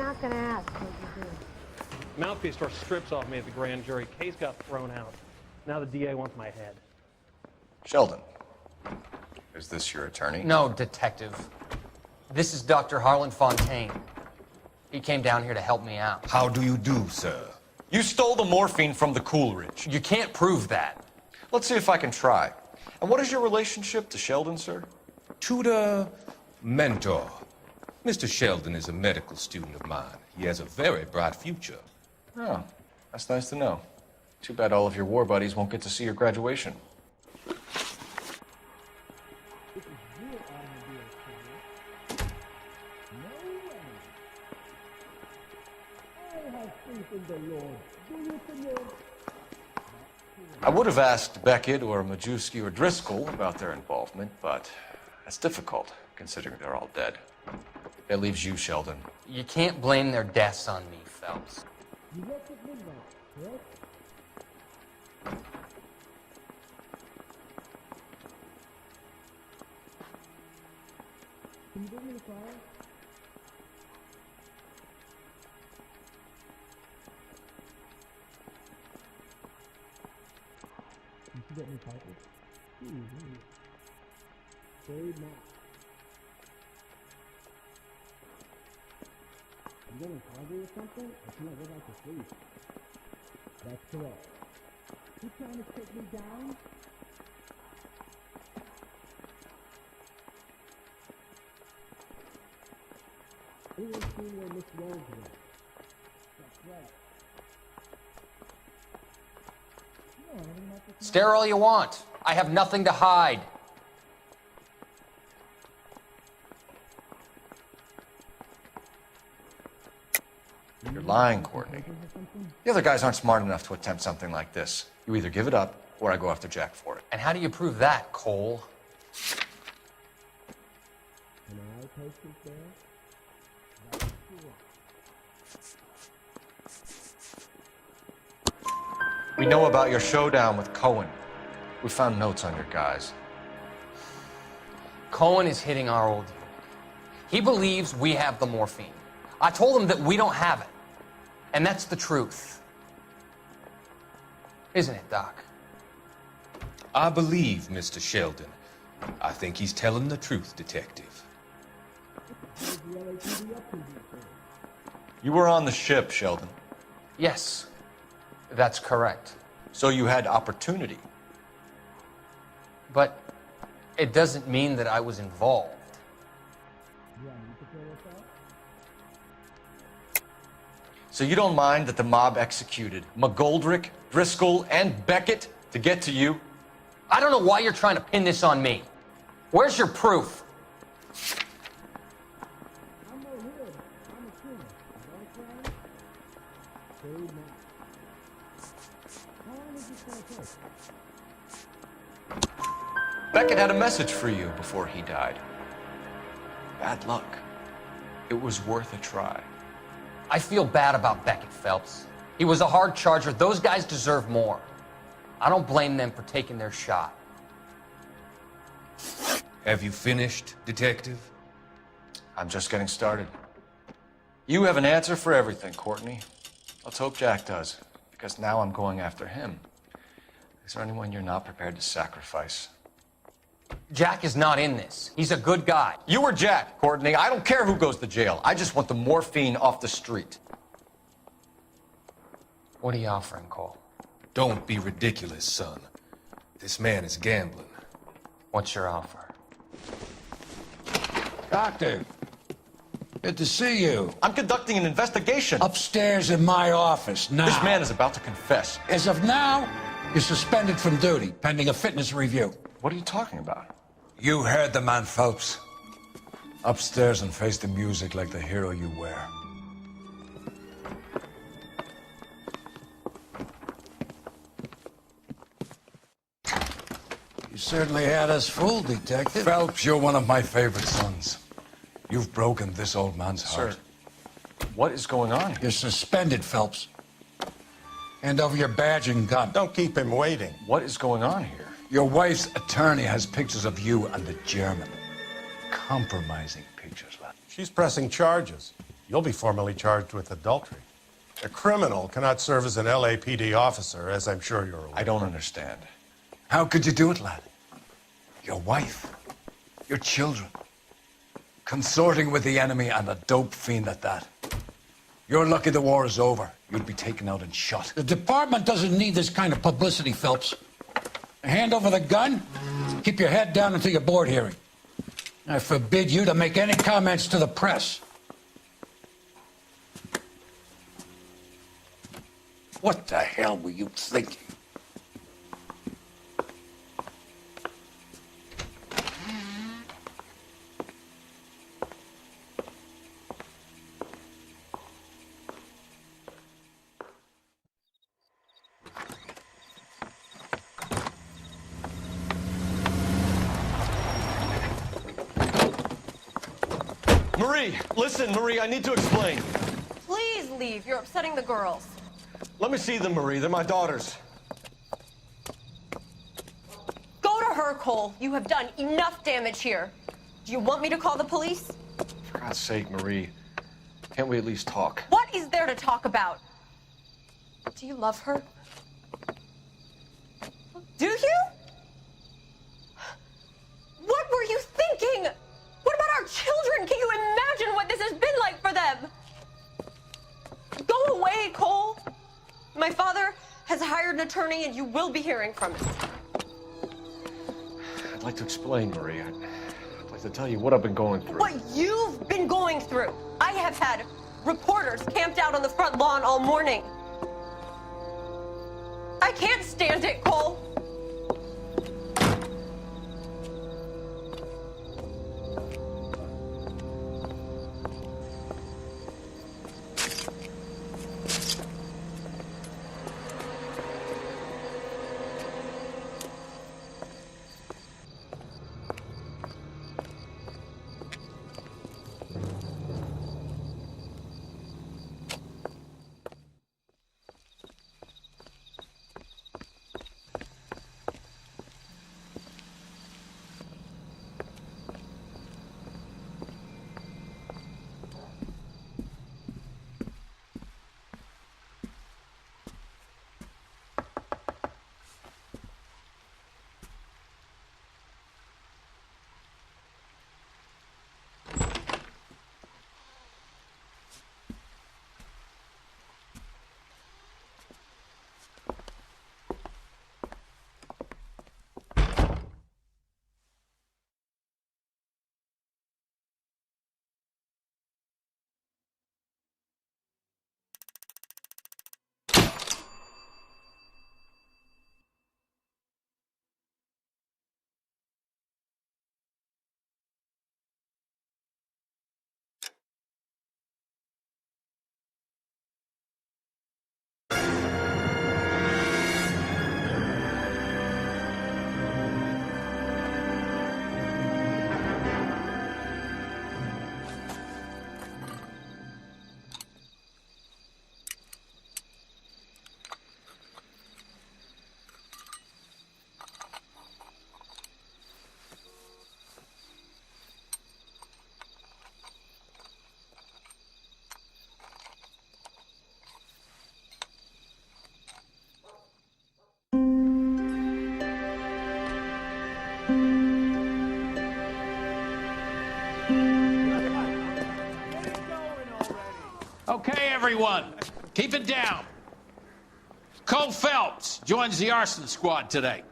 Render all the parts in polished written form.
not gonna ask what you do. Mouthpiece tore strips off me at the grand jury. Case got thrown out. Now the DA wants my head. Sheldon, is this your attorney? No, detective. This is Dr. Harlan Fontaine. He came down here to help me out. How do you do, sir? You stole the morphine from the Coolidge. You can't prove that. Let's see if I can try. And what is your relationship to Sheldon, sir? Tutor, mentor. Mr. Sheldon is a medical student of mine. He has a very bright future. Oh, that's nice to know. Too bad all of your war buddies won't get to see your graduation. I would have asked Beckett or Majewski or Driscoll about their involvement, but that's difficult, considering they're all dead. That leaves you, Sheldon. You can't blame their deaths on me, Phelps. You left at midnight, correct? Can you bring me the file? You should get me papers. Very nice. You getting hungry or something? I can't go back to sleep. That's correct. You trying to take me down? We will see where Miss Rose went. That's right. Stare all you want. I have nothing to hide. You're lying, Courtney. The other guys aren't smart enough to attempt something like this. You either give it up, or I go after Jack for it. And how do you prove that, Cole? Can I post it there? We know about your showdown with Cohen. We found notes on your guys. Cohen is hitting our old unit. He believes we have the morphine. I told him that we don't have it. And that's the truth. Isn't it, Doc? I believe Mr. Sheldon. I think he's telling the truth, Detective. You were on the ship, Sheldon. Yes, that's correct. So you had opportunity. But it doesn't mean that I was involved. So you don't mind that the mob executed McGoldrick, Driscoll, and Beckett to get to you? I don't know why you're trying to pin this on me. Where's your proof? I'm no hood. I'm a killer. Right, Very nice. How long is this gonna take? Beckett had a message for you before he died. Bad luck. It was worth a try. I feel bad about Beckett, Phelps. He was a hard charger. Those guys deserve more. I don't blame them for taking their shot. Have you finished, Detective? I'm just getting started. You have an answer for everything, Courtney. Let's hope Jack does, because now I'm going after him. Is there anyone you're not prepared to sacrifice? Jack is not in this. He's a good guy. You or Jack, Courtney. I don't care who goes to jail. I just want the morphine off the street. What are you offering, Cole? Don't be ridiculous, son. This man is gambling. What's your offer? Doctor, good to see you. I'm conducting an investigation. Upstairs in my office, now. This man is about to confess. As of now, you're suspended from duty, pending a fitness review. What are you talking about? You heard the man, Phelps. Upstairs and face the music like the hero you were. You certainly had us fooled, Detective. Phelps, you're one of my favorite sons. You've broken this old man's heart. Sir, what is going on here? You're suspended, Phelps. Hand over your badge and gun. Don't keep him waiting. What is going on here? Your wife's attorney has pictures of you and the German. Compromising pictures, lad. She's pressing charges. you'll be formally charged with adultery. A criminal cannot serve as an LAPD officer, as I'm sure you're aware. I don't understand. How could you do it, lad? Your wife, your children, consorting with the enemy and a dope fiend at that. You're lucky the war is over. You'd be taken out and shot. The department doesn't need this kind of publicity, Phelps. Hand over the gun, keep your head down until your board hearing. I forbid you to make any comments to the press. What the hell were you thinking? Marie, listen, Marie, I need to explain. Please leave. You're upsetting the girls. Let me see them, Marie. They're my daughters. Go to her, Cole. You have done enough damage here. Do you want me to call the police? For God's sake, Marie, can't we at least talk? What is there to talk about? Do you love her? Do you? What were you thinking? What about our children? Can you imagine what this has been like for them? Go away, Cole. My father has hired an attorney, and you will be hearing from him. I'd like to explain, Marie. I'd like to tell you what I've been going through. What you've been going through. I have had reporters camped out on the front lawn all morning. I can't stand it, Cole. Okay, everyone, keep it down. Cole Phelps joins the arson squad today.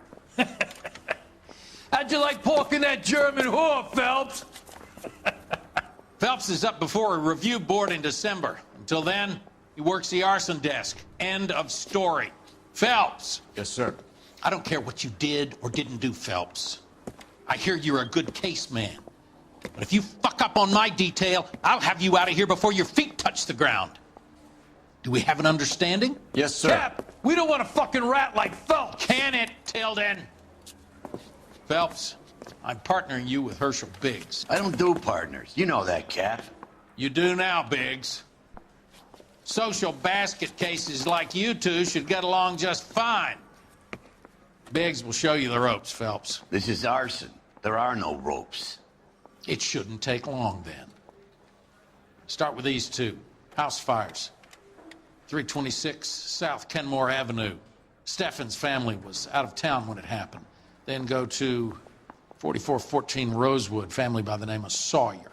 How'd you like porking that German whore, Phelps? Phelps is up before a review board in December. Until then, he works the arson desk. End of story. Phelps. Yes, sir. I don't care what you did or didn't do, Phelps. I hear you're a good case man. But if you fuck up on my detail, I'll have you out of here before your feet touch the ground. Do we have an understanding? Yes, sir. Cap, we don't want a fucking rat like Phelps. Can it, Tilden? Phelps, I'm partnering you with Herschel Biggs. I don't do partners. You know that, Cap. You do now, Biggs. Social basket cases like you two should get along just fine. Biggs will show you the ropes, Phelps. This is arson. There are no ropes. It shouldn't take long, then. Start with these two. House fires. 326 South Kenmore Avenue. Steffen's family was out of town when it happened. Then go to 4414 Rosewood, family by the name of Sawyer.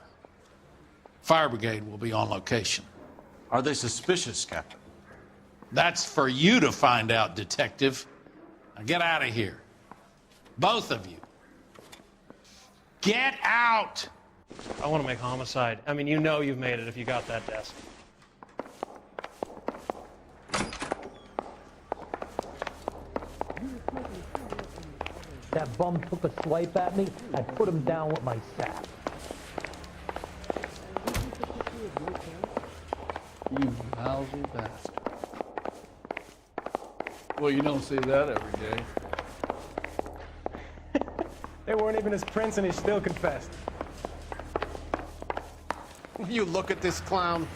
Fire brigade will be on location. Are they suspicious, Captain? That's for you to find out, Detective. Now get out of here. Both of you. Get out! I want to make homicide. I mean, you know you've made it if you got that desk. That bum took a swipe at me, I put him down with my sap. You lousy bastard. Well, you don't see that every day. They weren't even his prints and he still confessed. You look at this clown.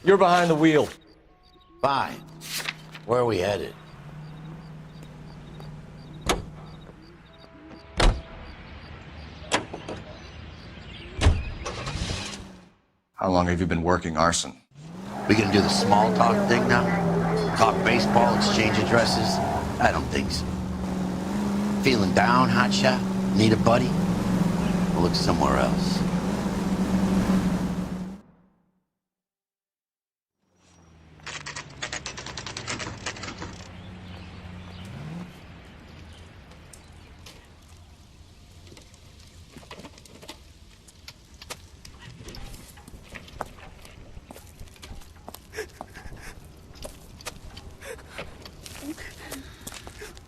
You're behind the wheel. Fine. Where are we headed? How long have you been working arson? We gonna do the small talk thing now? Talk baseball, exchange addresses? I don't think so. Feeling down, hotshot? Need a buddy? We'll look somewhere else.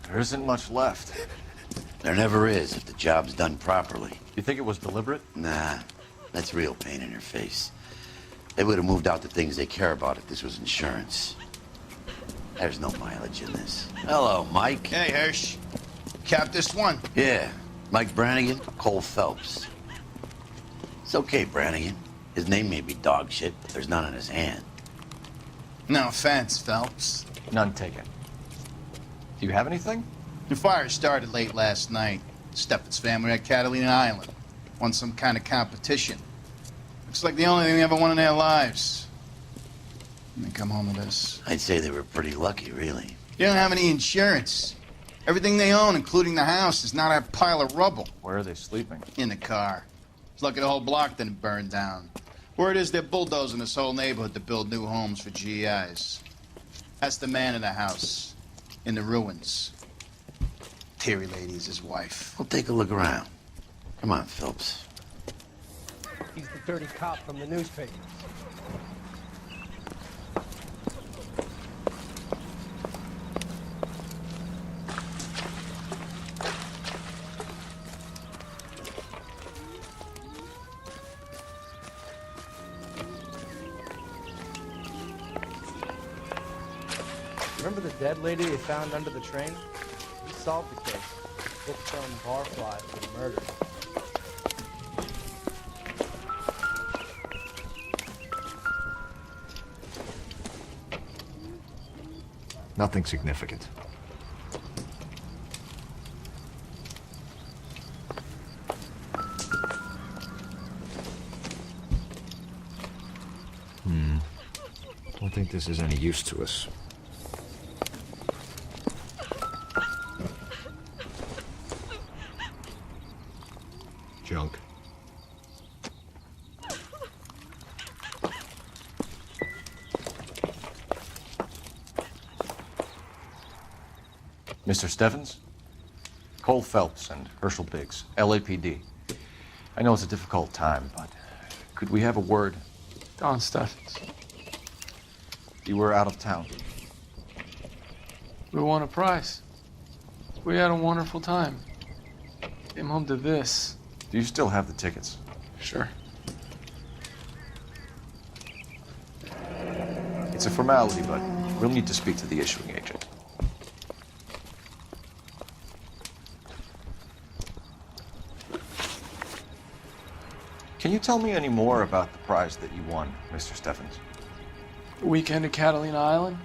There isn't much left. There never is if the job's done properly. You think it was deliberate? Nah, that's real pain in your face. They would have moved out the things they care about if this was insurance. There's no mileage in this. Hello, Mike. Hey, Hirsch. Cap this one. Yeah, Mike Brannigan, Cole Phelps. It's okay, Brannigan. His name may be dog shit, but there's none in his hand. No offense, Phelps. None taken. Do you have anything? The fire started late last night. Steffen's family at Catalina Island. Won some kind of competition. Looks like the only thing they ever won in their lives. And they come home to this. I'd say they were pretty lucky, really. You don't have any insurance. Everything they own, including the house, is now that pile of rubble. Where are they sleeping? In the car. It's lucky the whole block didn't burn down. Word is they're bulldozing this whole neighborhood to build new homes for GIs. That's the man in the house. In the ruins. Terry lady is his wife. We'll take a look around. Come on, Phelps. He's the dirty cop from the newspapers. Remember the dead lady they found under the train? We solved the case. Booked some barfly for the murder. Nothing significant. Don't think this is any use to us. Junk. Mr. Steffens? Cole Phelps and Herschel Biggs, LAPD. I know it's a difficult time, but could we have a word? Don Steffens. You were out of town. We won a prize. We had a wonderful time. Came home to this. Do you still have the tickets? Sure. It's a formality, but we'll need to speak to the issuing agent. Can you tell me any more about the prize that you won, Mr. Steffens? The weekend at Catalina Island.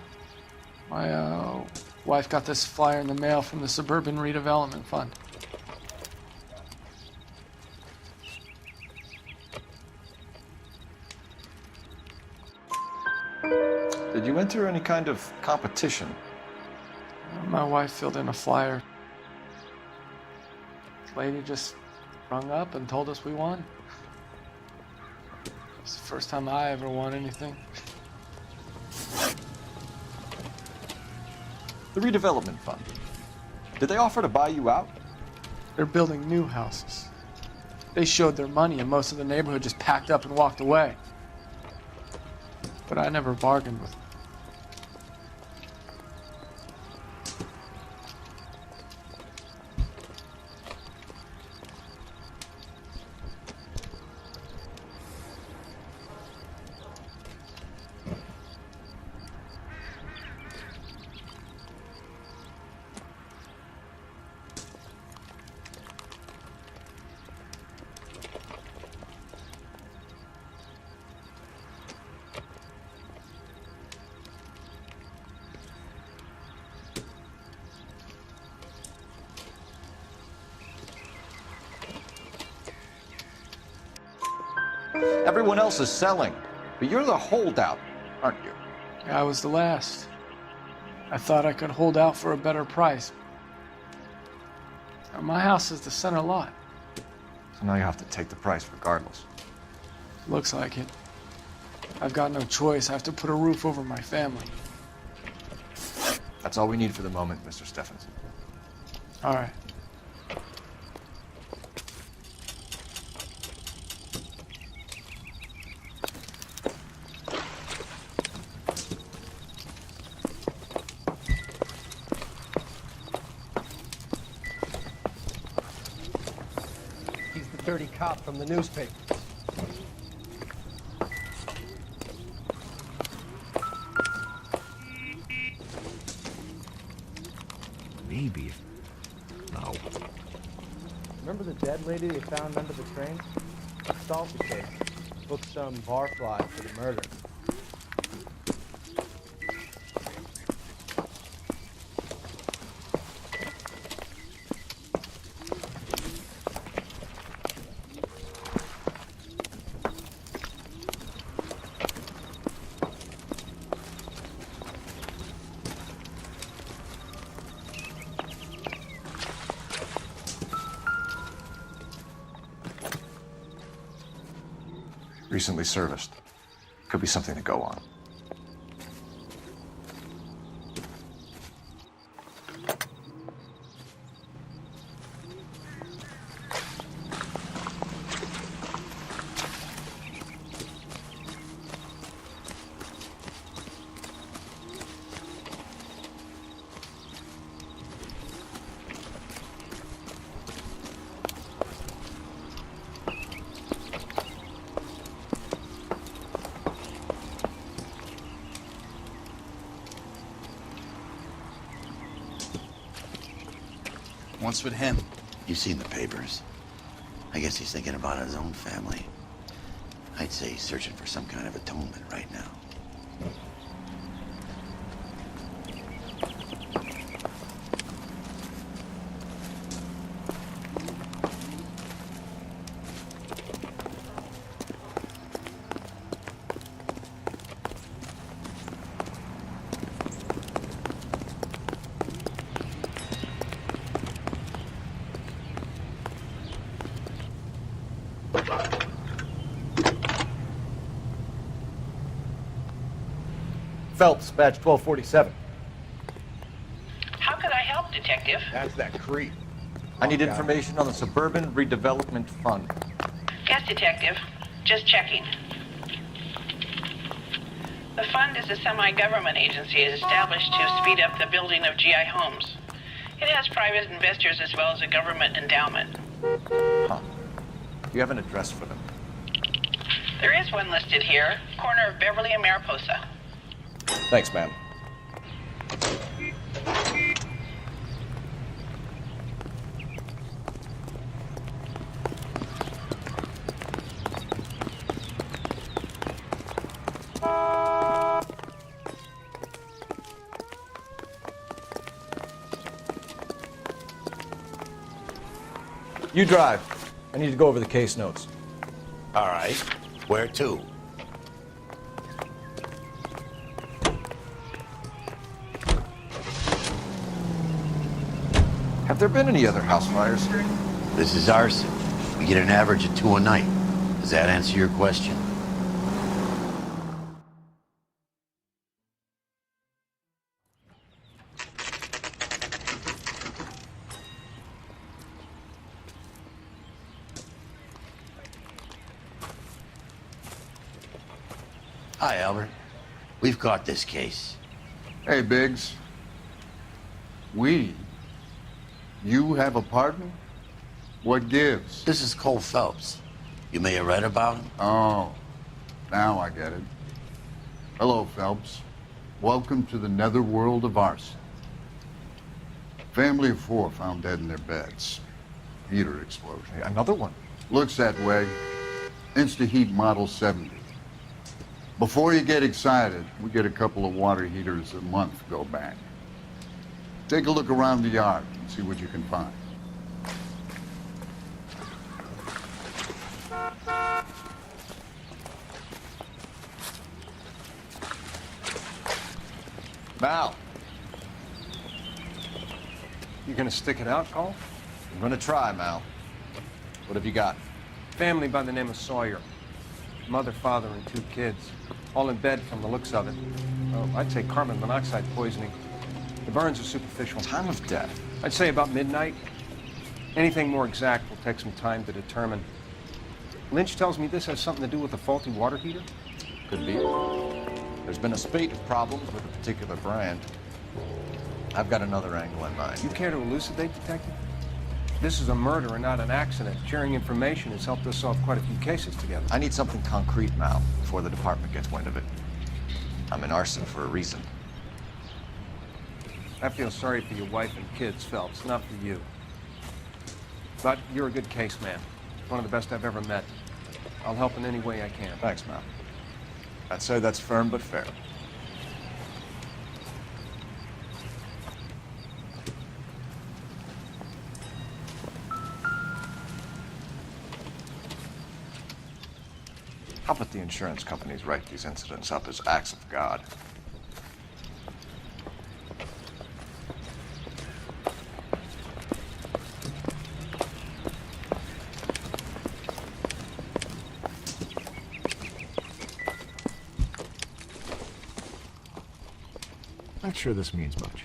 My wife got this flyer in the mail from the Suburban Redevelopment Fund. Did you enter any kind of competition? My wife filled in a flyer. Lady just rung up and told us we won. It's the first time I ever won anything. The redevelopment fund. Did they offer to buy you out? They're building new houses. They showed their money and most of the neighborhood just packed up and walked away. But I never bargained with them. Everyone else is selling, but you're the holdout, aren't you? I was the last. I thought I could hold out for a better price. Now, my house is the center lot. So now you have to take the price regardless. Looks like it. I've got no choice. I have to put a roof over my family. That's all we need for the moment, Mr. Stephenson. All right. He's the dirty cop from the newspaper. Maybe. No. Remember the dead lady they found under the train? I solved the case. Booked some barfly for the murder. Recently serviced. Could be something to go on. What's with him? You've seen the papers. I guess he's thinking about his own family. I'd say he's searching for some kind of atonement right now. Phelps, badge 1247. How can I help, Detective? That's that creep. I need information on the Suburban Redevelopment Fund. Yes, Detective. Just checking. The fund is a semi-government agency established to speed up the building of GI homes. It has private investors as well as a government endowment. Huh. Do you have an address for them? There is one listed here, corner of Beverly and Mariposa. Thanks, ma'am. You drive. I need to go over the case notes. All right. Where to? Have there been any other house fires? This is arson. We get an average of 2 a night. Does that answer your question? Hi, Albert. We've caught this case. Hey, Biggs. You have a partner? What gives? This is Cole Phelps. You may have read about him. Oh, now I get it. Hello, Phelps. Welcome to the netherworld of arson. Family of 4 found dead in their beds. Heater explosion. Hey, another one. Looks that way. Insta-Heat Model 70. Before you get excited, we get a couple of water heaters a month go back. Take a look around the yard and see what you can find. Val. You gonna stick it out, Cole? I'm gonna try, Mal. What have you got? Family by the name of Sawyer. Mother, father, and 2 kids. All in bed from the looks of it. Oh, I'd say carbon monoxide poisoning. The burns are superficial. Time of death? I'd say about midnight. Anything more exact will take some time to determine. Lynch tells me this has something to do with a faulty water heater. Could be. There's been a spate of problems with a particular brand. I've got another angle in mind. You care to elucidate, Detective? This is a murder and not an accident. Sharing information has helped us solve quite a few cases together. I need something concrete, Mal, before the department gets wind of it. I'm in arson for a reason. I feel sorry for your wife and kids, Phelps, not for you. But you're a good case man. One of the best I've ever met. I'll help in any way I can. Thanks, Mal. I'd say that's firm but fair. How about the insurance companies write these incidents up as acts of God? Not sure this means much.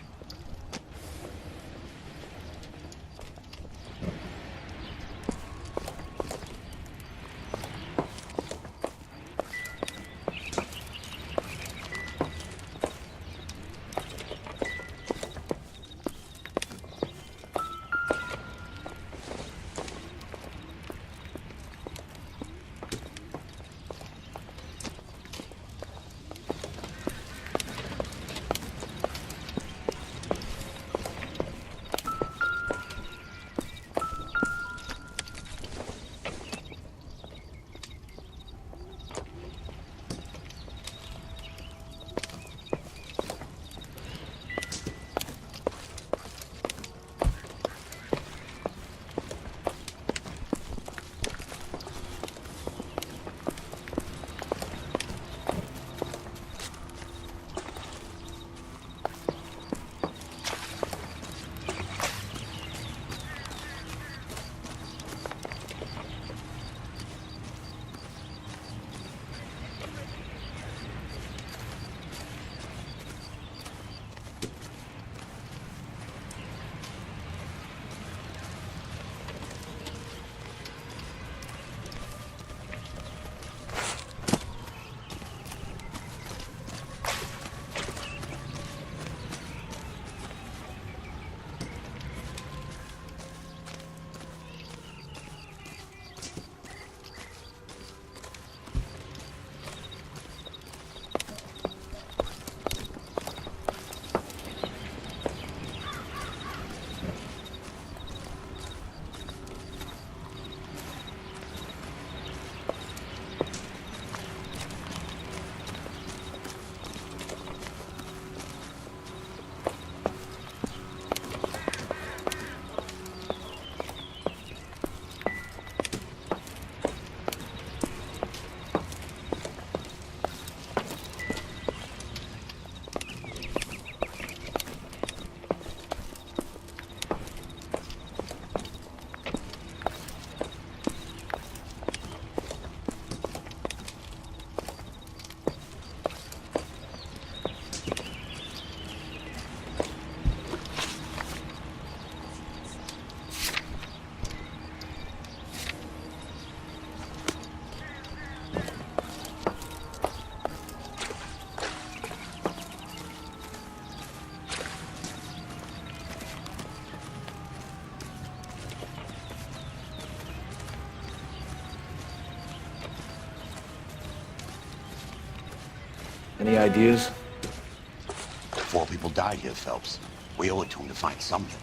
Any ideas? 4 people died here, Phelps. We owe it to him to find something.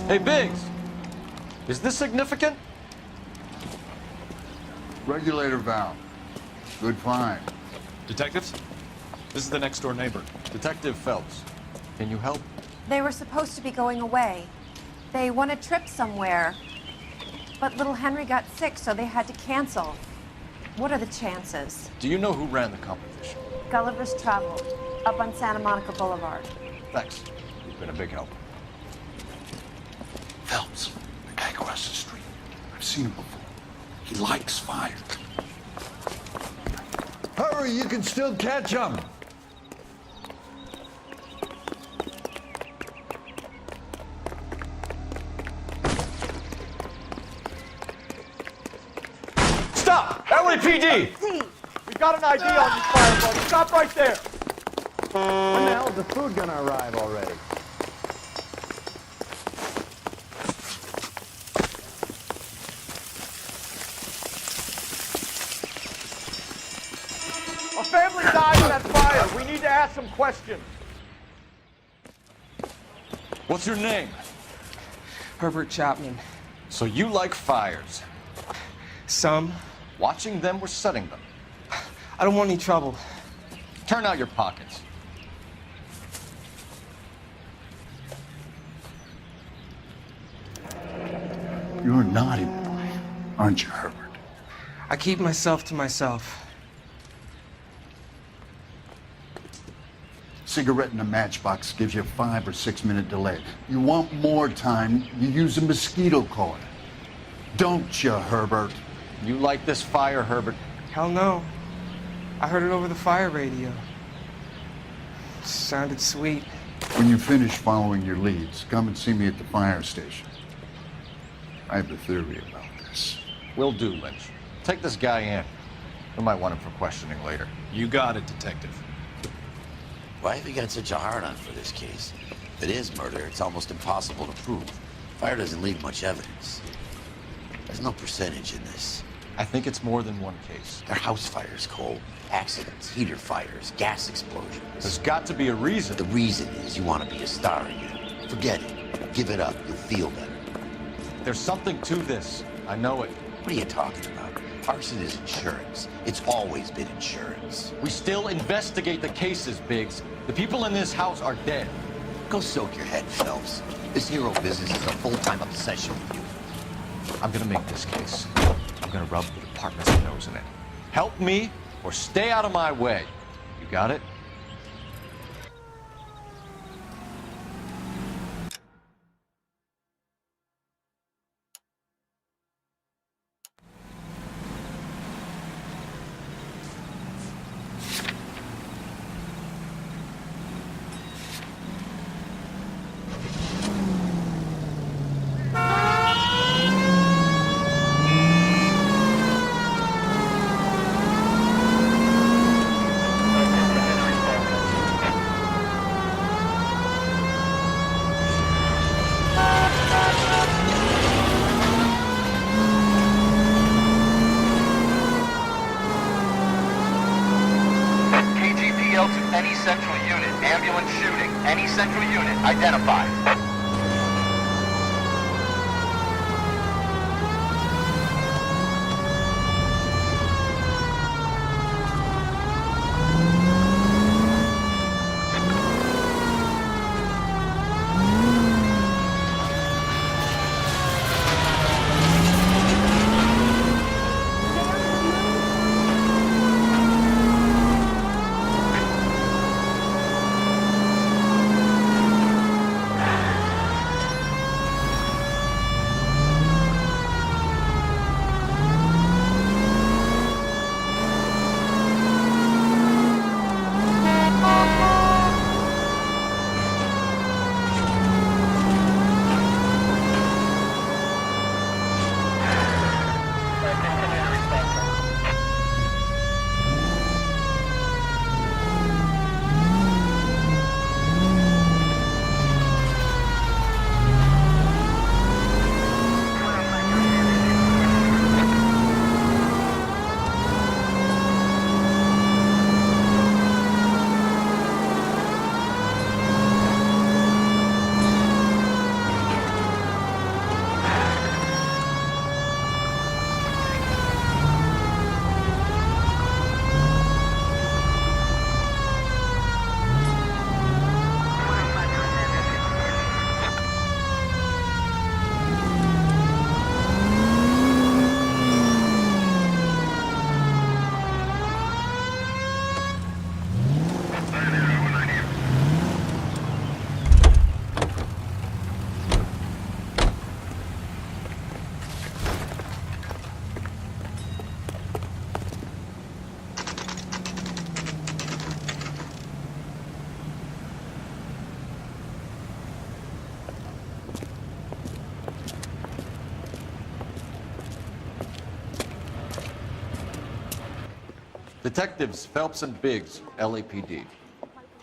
Hey, Biggs, is this significant? Regulator valve. Good find. Detectives, this is the next door neighbor, Detective Phelps. Can you help? They were supposed to be going away. They won a trip somewhere. But little Henry got sick, so they had to cancel. What are the chances? Do you know who ran the competition? Gulliver's Travel, up on Santa Monica Boulevard. Thanks. You've been a big help. Phelps, the guy across the street. I've seen him before. He likes fire. Hurry, you can still catch him. Stop! LAPD! We've got an ID on this fire, buddy. Stop right there! When the hell is the food gonna arrive already? A family died in that fire. We need to ask some questions. What's your name? Herbert Chapman. So you like fires? Some. Watching them or setting them? I don't want any trouble. Turn out your pockets. You're a naughty boy, aren't you, Herbert? I keep myself to myself. Cigarette in a matchbox gives you a 5 or 6 minute delay. You want more time, you use a mosquito coil. Don't you, Herbert? You like this fire, Herbert? Hell no. I heard it over the fire radio. Sounded sweet. When you finish following your leads, come and see me at the fire station. I have a theory about this. Will do, Lynch. Take this guy in. We might want him for questioning later. You got it, Detective. Why have you got such a hard-on for this case? If it is murder, it's almost impossible to prove. Fire doesn't leave much evidence. There's no percentage in this. I think it's more than one case. They're house fires, Cole. Accidents, heater fires, gas explosions. There's got to be a reason. The reason is you want to be a star again. Forget it. Give it up. You'll feel better. There's something to this. I know it. What are you talking about? Arson is insurance. It's always been insurance. We still investigate the cases, Biggs. The people in this house are dead. Go soak your head, Phelps. This hero business is a full-time obsession with you. I'm gonna make this case. I'm gonna rub the department's nose in it. Help me or stay out of my way. You got it? Any central unit, ambulance shooting. Any central unit, identify. Detectives Phelps and Biggs, LAPD.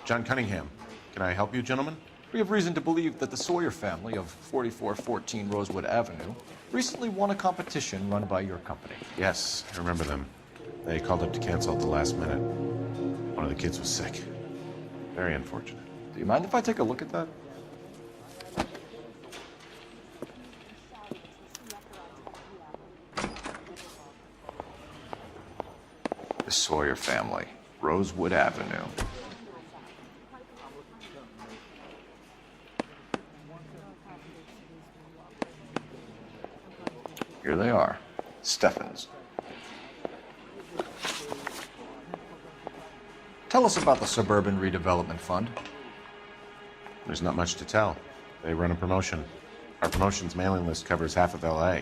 John Cunningham. Can I help you, gentlemen? We have reason to believe that the Sawyer family of 4414 Rosewood Avenue recently won a competition run by your company. Yes, I remember them. They called up to cancel at the last minute. One of the kids was sick. Very unfortunate. Do you mind if I take a look at that? The Sawyer family, Rosewood Avenue. Here they are, Steffens. Tell us about the Suburban Redevelopment Fund. There's not much to tell. They run a promotion. Our promotions mailing list covers half of LA.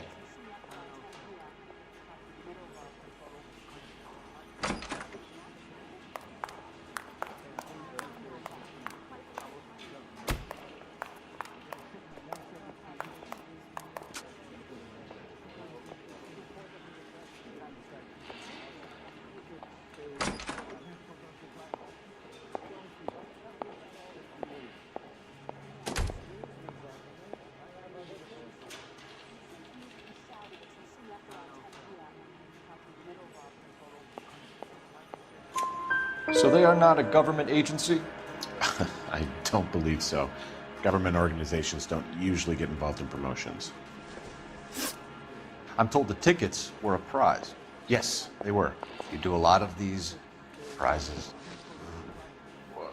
So they are not a government agency? I don't believe so. Government organizations don't usually get involved in promotions. I'm told the tickets were a prize. Yes, they were. You do a lot of these prizes.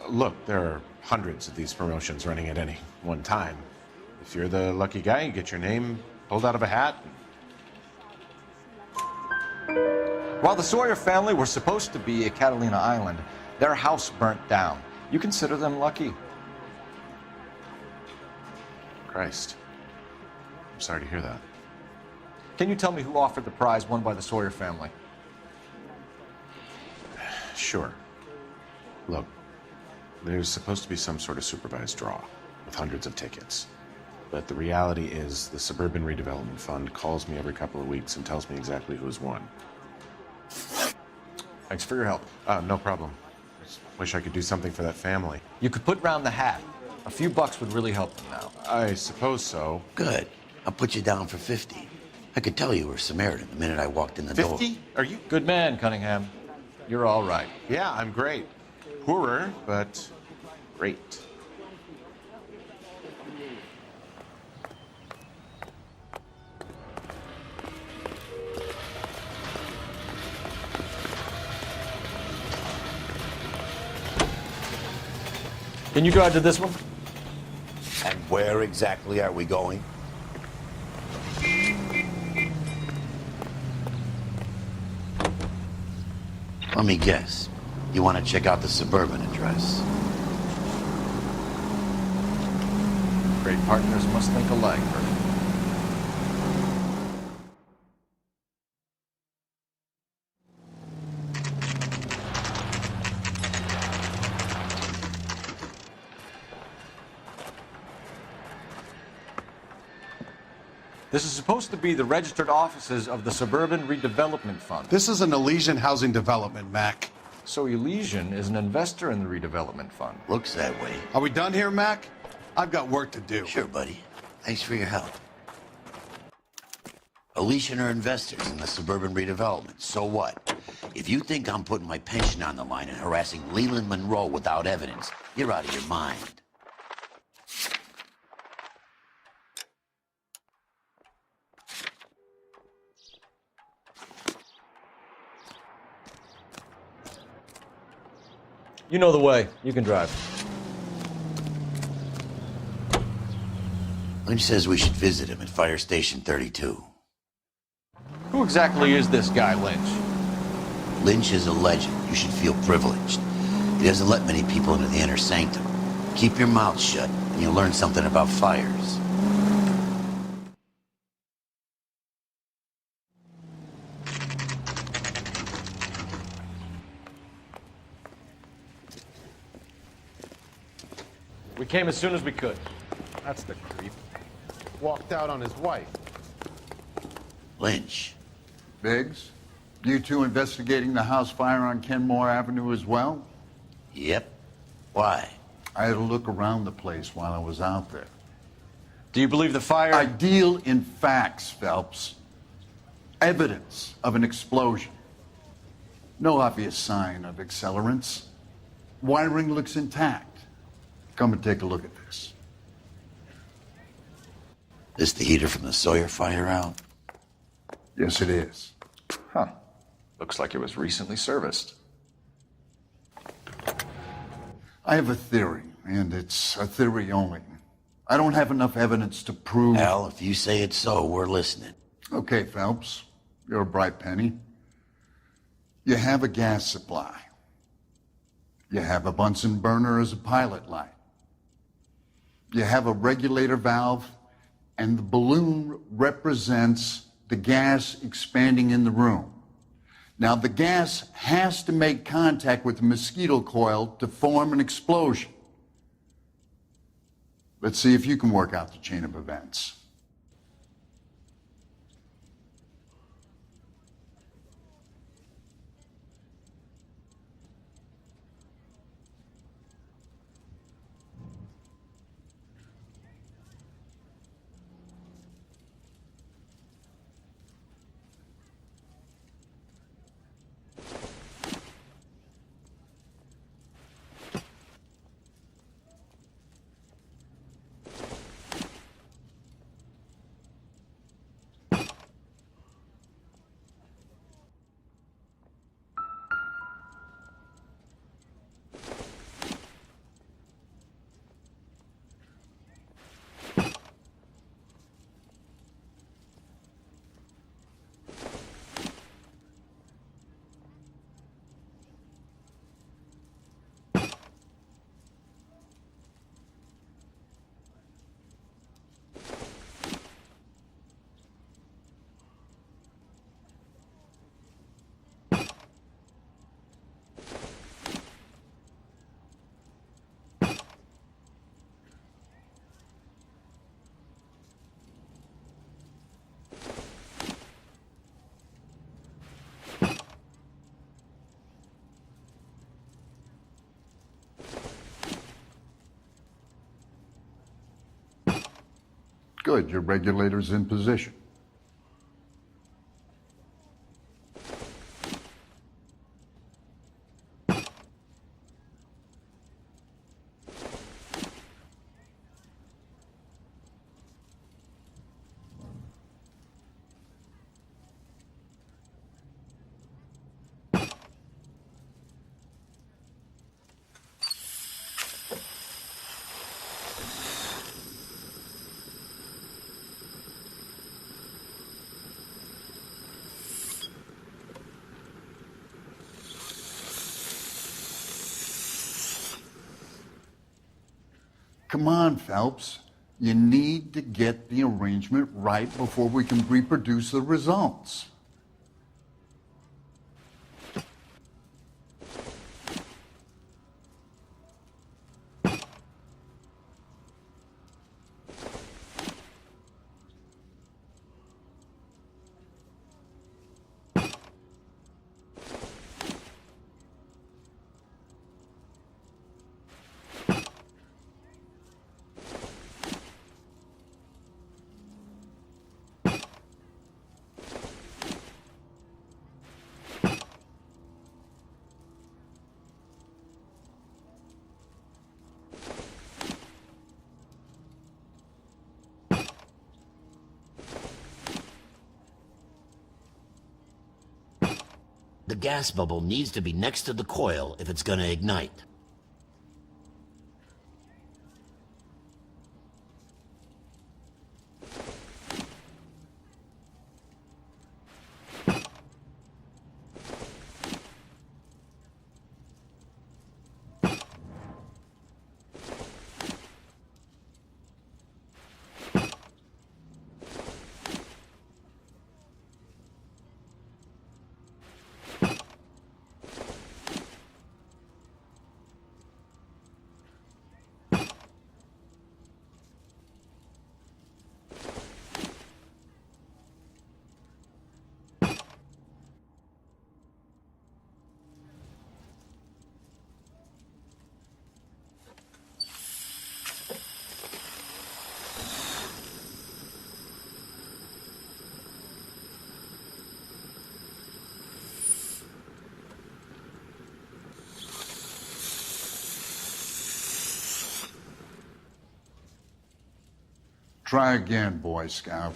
Look, there are hundreds of these promotions running at any one time. If you're the lucky guy, you get your name pulled out of a hat. While the Sawyer family were supposed to be at Catalina Island, their house burnt down. You consider them lucky? Christ. I'm sorry to hear that. Can you tell me who offered the prize won by the Sawyer family? Sure. Look, there's supposed to be some sort of supervised draw with hundreds of tickets. But the reality is the Suburban Redevelopment Fund calls me every couple of weeks and tells me exactly who's won. Thanks for your help. No problem. Just wish I could do something for that family. You could put round the hat. A few bucks would really help them now. I suppose so. Good. I'll put you down for 50. I could tell you were a Samaritan the minute I walked in the door. 50? Are you? Good man, Cunningham. You're all right. Yeah, I'm great. Poorer, but great. Can you drive to this one? And where exactly are we going? Let me guess. You want to check out the Suburban address? Great partners must think alike, Bert. This is supposed to be the registered offices of the Suburban Redevelopment Fund. This is an Elysian housing development, Mac. So Elysian is an investor in the redevelopment fund. Looks that way. Are we done here, Mac? I've got work to do. Sure, buddy. Thanks for your help. Elysian are investors in the Suburban Redevelopment. So what? If you think I'm putting my pension on the line and harassing Leland Monroe without evidence, you're out of your mind. You know the way. You can drive. Lynch says we should visit him at Fire Station 32. Who exactly is this guy, Lynch? Lynch is a legend. You should feel privileged. He doesn't let many people into the inner sanctum. Keep your mouth shut, and you'll learn something about fires. We came as soon as we could. That's the creep. Walked out on his wife. Lynch. Biggs, you two investigating the house fire on Kenmore Avenue as well? Yep. Why? I had a look around the place while I was out there. Do you believe the fire? I deal in facts, Phelps. Evidence of an explosion. No obvious sign of accelerants. Wiring looks intact. Come and take a look at this. This the heater from the Sawyer fire out? Yes, it is. Huh. Looks like it was recently serviced. I have a theory, and it's a theory only. I don't have enough evidence to prove... Al, if you say it's so, we're listening. Okay, Phelps. You're a bright penny. You have a gas supply. You have a Bunsen burner as a pilot light. You have a regulator valve, and the balloon represents the gas expanding in the room. Now, the gas has to make contact with the mosquito coil to form an explosion. Let's see if you can work out the chain of events. Good, your regulator's in position. Come on, Phelps. You need to get the arrangement right before we can reproduce the results. The gas bubble needs to be next to the coil if it's gonna ignite. Try again, Boy Scout.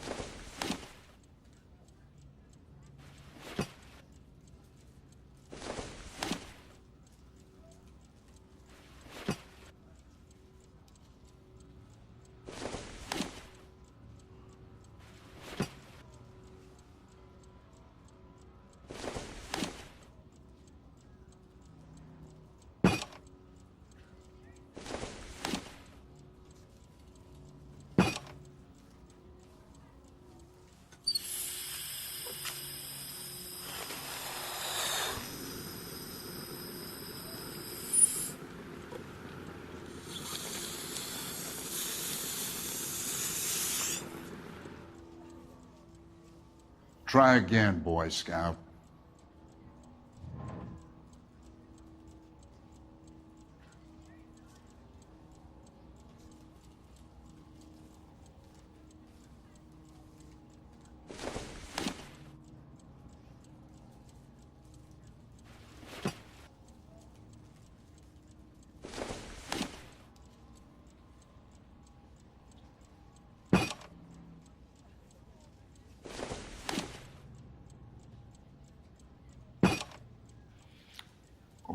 Try again, Boy Scout.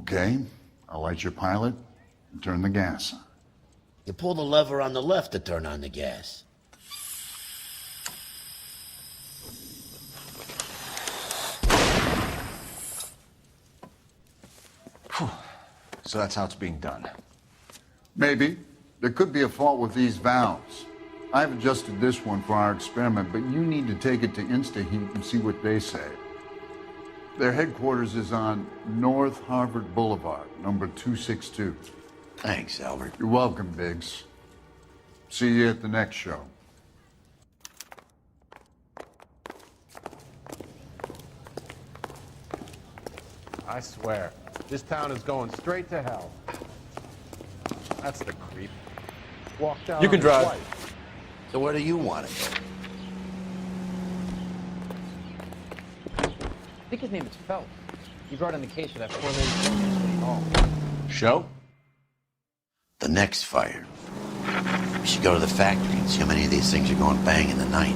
Okay, I'll light your pilot and turn the gas on. You pull the lever on the left to turn on the gas. Whew. So that's how it's being done. Maybe. There could be a fault with these valves. I've adjusted this one for our experiment, but you need to take it to InstaHeat and see what they say. Their headquarters is on North Harvard Boulevard, number 262. Thanks, Albert. You're welcome, Biggs. See you at the next show. I swear, this town is going straight to hell. That's the creep. Walk down. You can on his drive. wife. So where do you want to go? I think his name is Phelps. He brought in the case for that 4 Hall. Show? The next fire. We should go to the factory and see how many of these things are going bang in the night.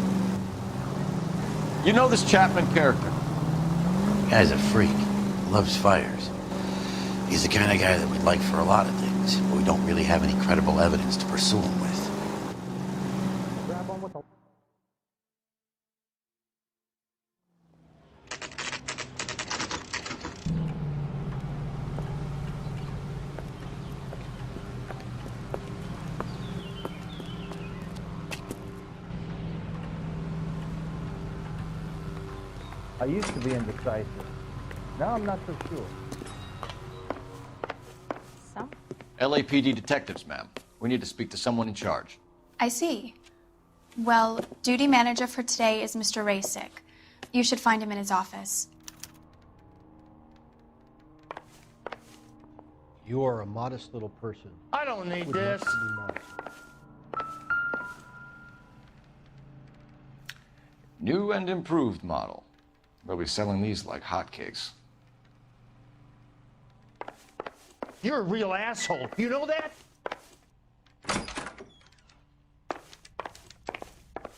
You know this Chapman character? Guy's a freak. Loves fires. He's the kind of guy that we'd like for a lot of things, but we don't really have any credible evidence to pursue him with. Grab on with the... I used to be indecisive. Now I'm not so sure. So? LAPD detectives, ma'am. We need to speak to someone in charge. I see. Well, duty manager for today is Mr. Rasick. You should find him in his office. You are a modest little person. I don't need Would this. love to be modest. New and improved model. They'll be selling these like hotcakes. You're a real asshole. You know that?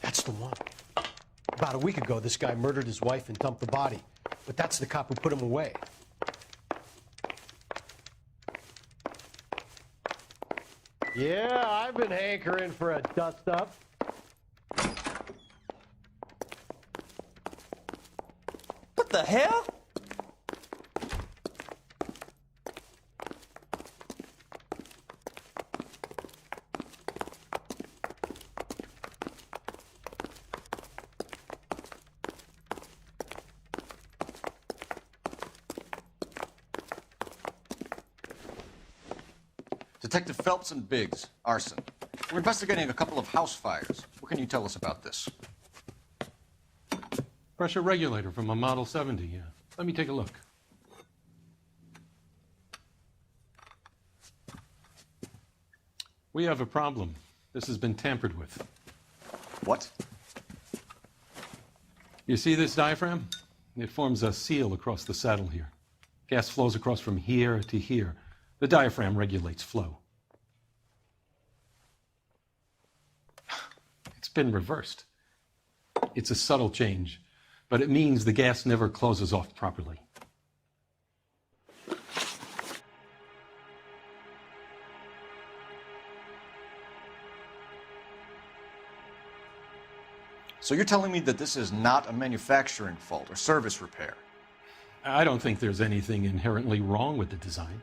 That's the one. About a week ago, this guy murdered his wife and dumped the body. But that's the cop who put him away. Yeah, I've been hankering for a dust-up. What the hell? Detective Phelps and Biggs, arson. We're investigating a couple of house fires. What can you tell us about this? Pressure regulator from a Model 70, yeah. Let me take a look. We have a problem. This has been tampered with. What? You see this diaphragm? It forms a seal across the saddle here. Gas flows across from here to here. The diaphragm regulates flow. It's been reversed. It's a subtle change, but it means the gas never closes off properly. So you're telling me that this is not a manufacturing fault or service repair? I don't think there's anything inherently wrong with the design.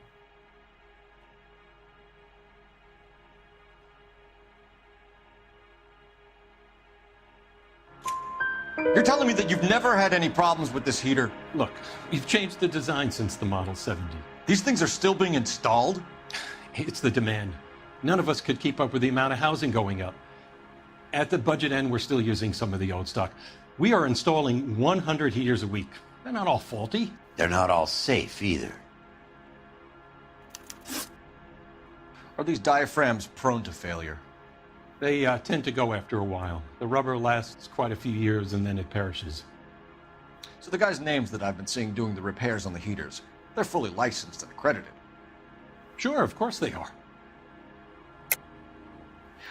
You're telling me that you've never had any problems with this heater? Look, we've changed the design since the Model 70. These things are still being installed? It's the demand. None of us could keep up with the amount of housing going up. At the budget end, we're still using some of the old stock. We are installing 100 heaters a week. They're not all faulty. They're not all safe either. Are these diaphragms prone to failure? They tend to go after a while. The rubber lasts quite a few years and then it perishes. So the guys' names that I've been seeing doing the repairs on the heaters, they're fully licensed and accredited. Sure, of course they are.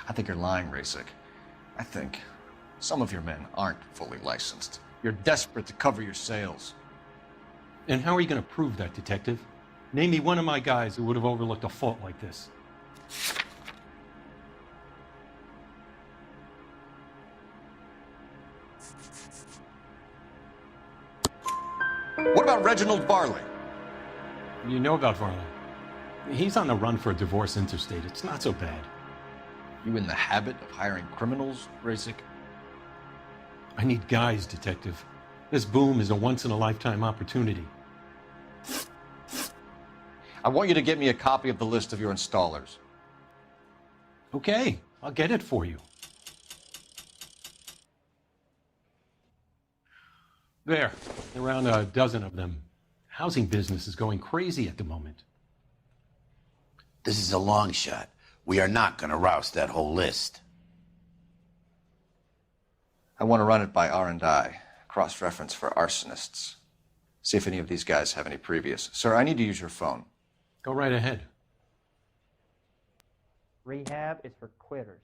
I think you're lying, Rasick. I think some of your men aren't fully licensed. You're desperate to cover your sales. And how are you going to prove that, Detective? Name me one of my guys who would have overlooked a fault like this. What about Reginald Varley? You know about Varley. He's on the run for a divorce interstate. It's not so bad. You in the habit of hiring criminals, Rasick? I need guys, Detective. This boom is a once-in-a-lifetime opportunity. I want you to get me a copy of the list of your installers. Okay, I'll get it for you. There, around a dozen of them. Housing business is going crazy at the moment. This is a long shot. We are not going to roust that whole list. I want to run it by R&I, cross-reference for arsonists. See if any of these guys have any previous. Sir, I need to use your phone. Go right ahead. Rehab is for quitters.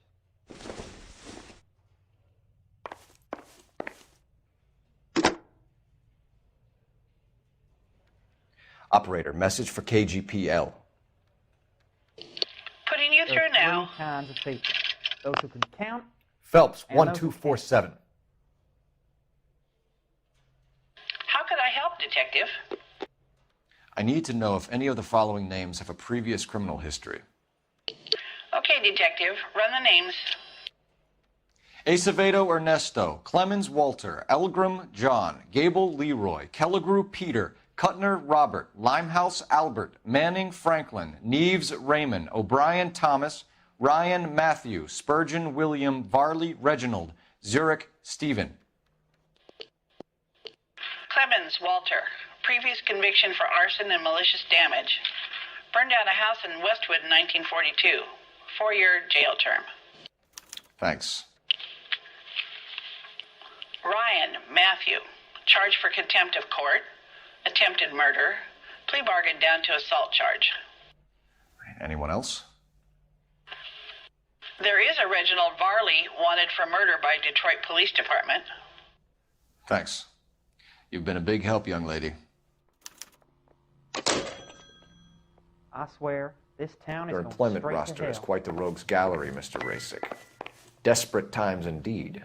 Operator, message for KGPL. Putting you through now. Three kinds of people. Those who can count. Phelps, and those who 1247. How could I help, Detective? I need to know if any of the following names have a previous criminal history. Okay, Detective, run the names. Acevedo Ernesto, Clemens Walter, Elgram John, Gable Leroy, Kelligrew Peter, Kuttner Robert, Limehouse Albert, Manning Franklin, Neves Raymond, O'Brien Thomas, Ryan Matthew, Spurgeon William, Varley Reginald, Zurich Stephen. Clemens Walter, previous conviction for arson and malicious damage. Burned down a house in Westwood in 1942. 4-year jail term. Thanks. Ryan Matthew, charged for contempt of court, attempted murder, plea bargain down to assault charge. Anyone else? There is a Reginald Varley wanted for murder by Detroit Police Department. Thanks. You've been a big help, young lady. I swear, this town is Your going employment straight to roster hell. is quite the rogues gallery, Mr. Rasick. Desperate times indeed.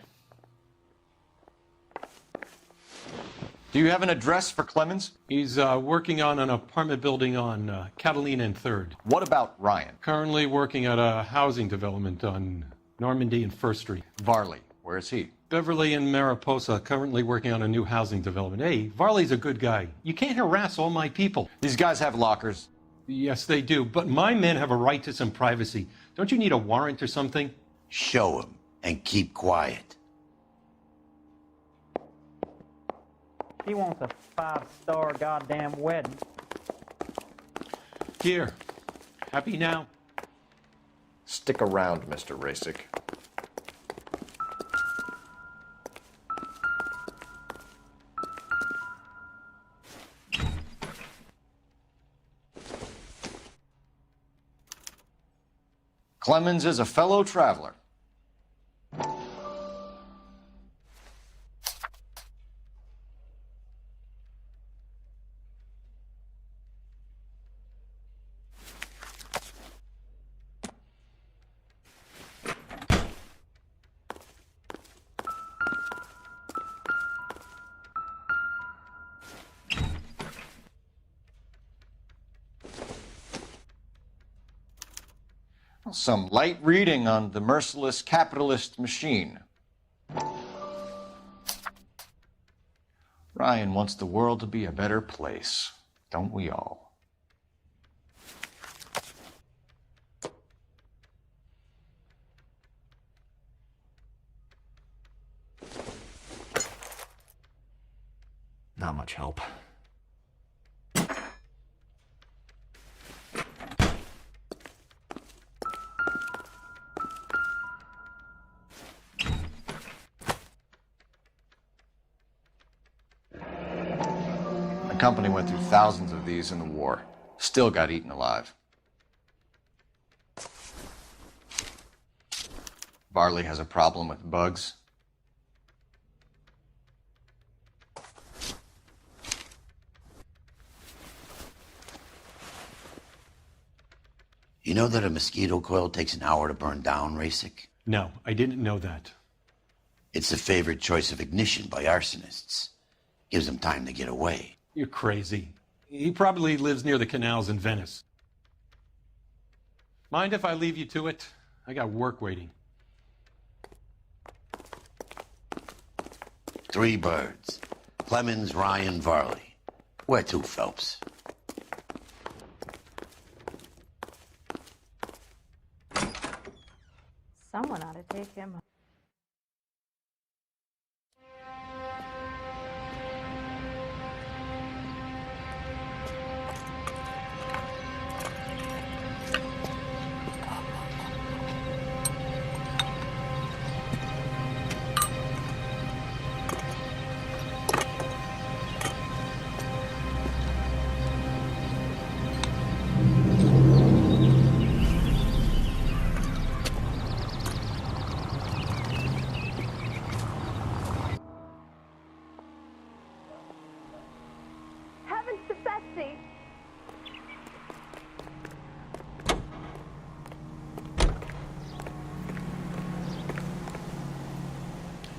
Do you have an address for Clemens? He's working on an apartment building on Catalina and 3rd. What about Ryan? Currently working at a housing development on Normandy and 1st Street. Varley, where is he? Beverly and Mariposa, currently working on a new housing development. Hey, Varley's a good guy. You can't harass all my people. These guys have lockers. Yes, they do, but my men have a right to some privacy. Don't you need a warrant or something? Show him and keep quiet. She wants a 5-star goddamn wedding. Here. Happy now? Stick around, Mr. Rasick. Clemens is a fellow traveler. Some light reading on the merciless capitalist machine. Ryan wants the world to be a better place, don't we all? Not much help. The company went through thousands of these in the war. Still got eaten alive. Varley has a problem with bugs. You know that a mosquito coil takes an hour to burn down, Rasick? No, I didn't know that. It's a favorite choice of ignition by arsonists. Gives them time to get away. You're crazy. He probably lives near the canals in Venice. Mind if I leave you to it? I got work waiting. 3 birds. Clemens, Ryan, Varley. Where to, Phelps? Someone ought to take him home.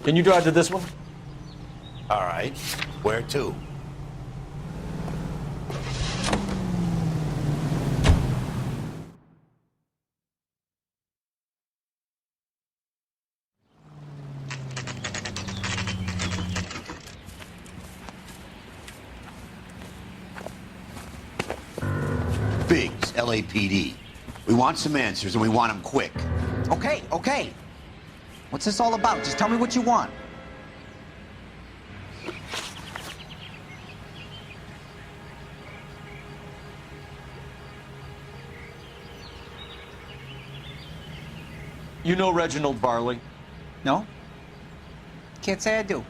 Can you drive to this one? All right. Where to? Biggs, LAPD. We want some answers, and we want them quick. Okay, okay. What's this all about? Just tell me what you want. You know Reginald Varley? No? Can't say I do.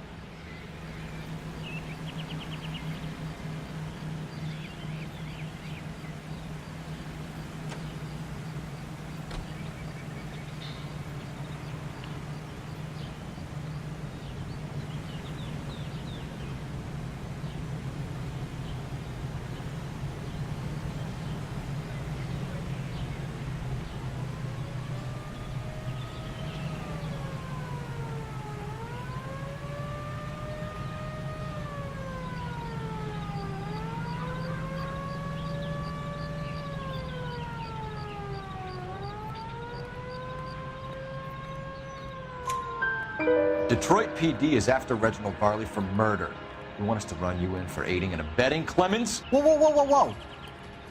Detroit PD is after Reginald Varley for murder. You want us to run you in for aiding and abetting, Clemens? Whoa, whoa, whoa, whoa, whoa.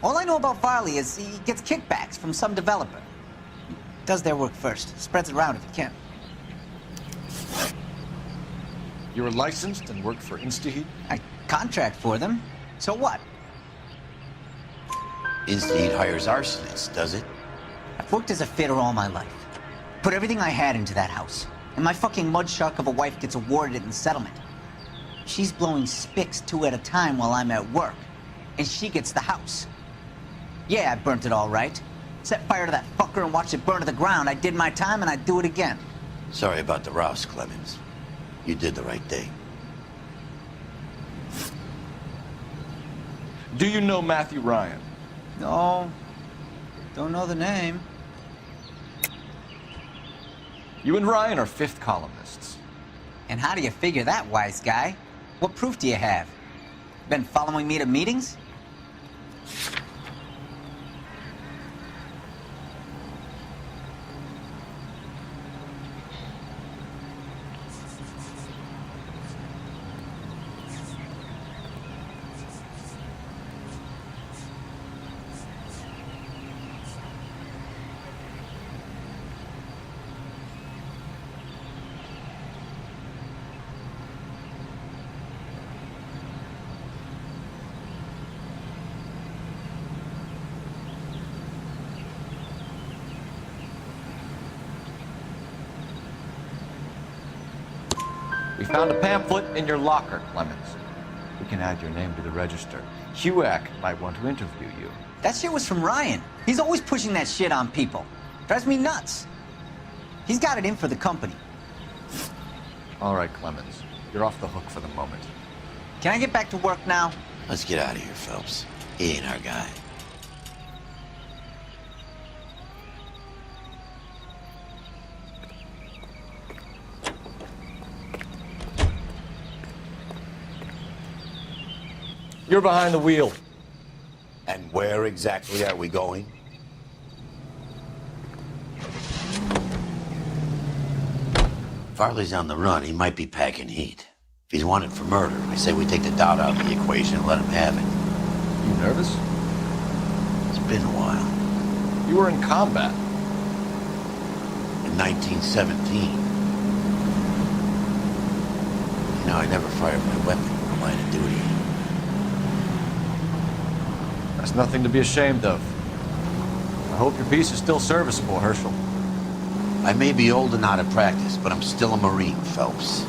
All I know about Varley is he gets kickbacks from some developer. He does their work first, spreads it around if he can. You were licensed and worked for InstaHeat? I contract for them. So what? InstaHeat hires arsonists, does it? I've worked as a fitter all my life. Put everything I had into that house. And my fucking mudshark of a wife gets awarded it in settlement. She's blowing spics 2 at a time while I'm at work. And she gets the house. Yeah, I burnt it all right. Set fire to that fucker and watched it burn to the ground. I did my time and I'd do it again. Sorry about the rouse, Clemens. You did the right thing. Do you know Matthew Ryan? No. Don't know the name. You and Ryan are fifth columnists. And how do you figure that, wise guy? What proof do you have? Been following me to meetings? We found a pamphlet in your locker, Clemens. We can add your name to the register. HUAC might want to interview you. That shit was from Ryan. He's always pushing that shit on people. Drives me nuts. He's got it in for the company. All right, Clemens. You're off the hook for the moment. Can I get back to work now? Let's get out of here, Phelps. He ain't our guy. You're behind the wheel. And where exactly are we going? Farley's on the run. He might be packing heat. If he's wanted for murder, I say we take the doubt out of the equation and let him have it. You nervous? It's been a while. You were in combat. In 1917. You know, I never fired my weapon in the line of duty. That's nothing to be ashamed of. I hope your piece is still serviceable, Herschel. I may be old and out of practice, but I'm still a Marine, Phelps.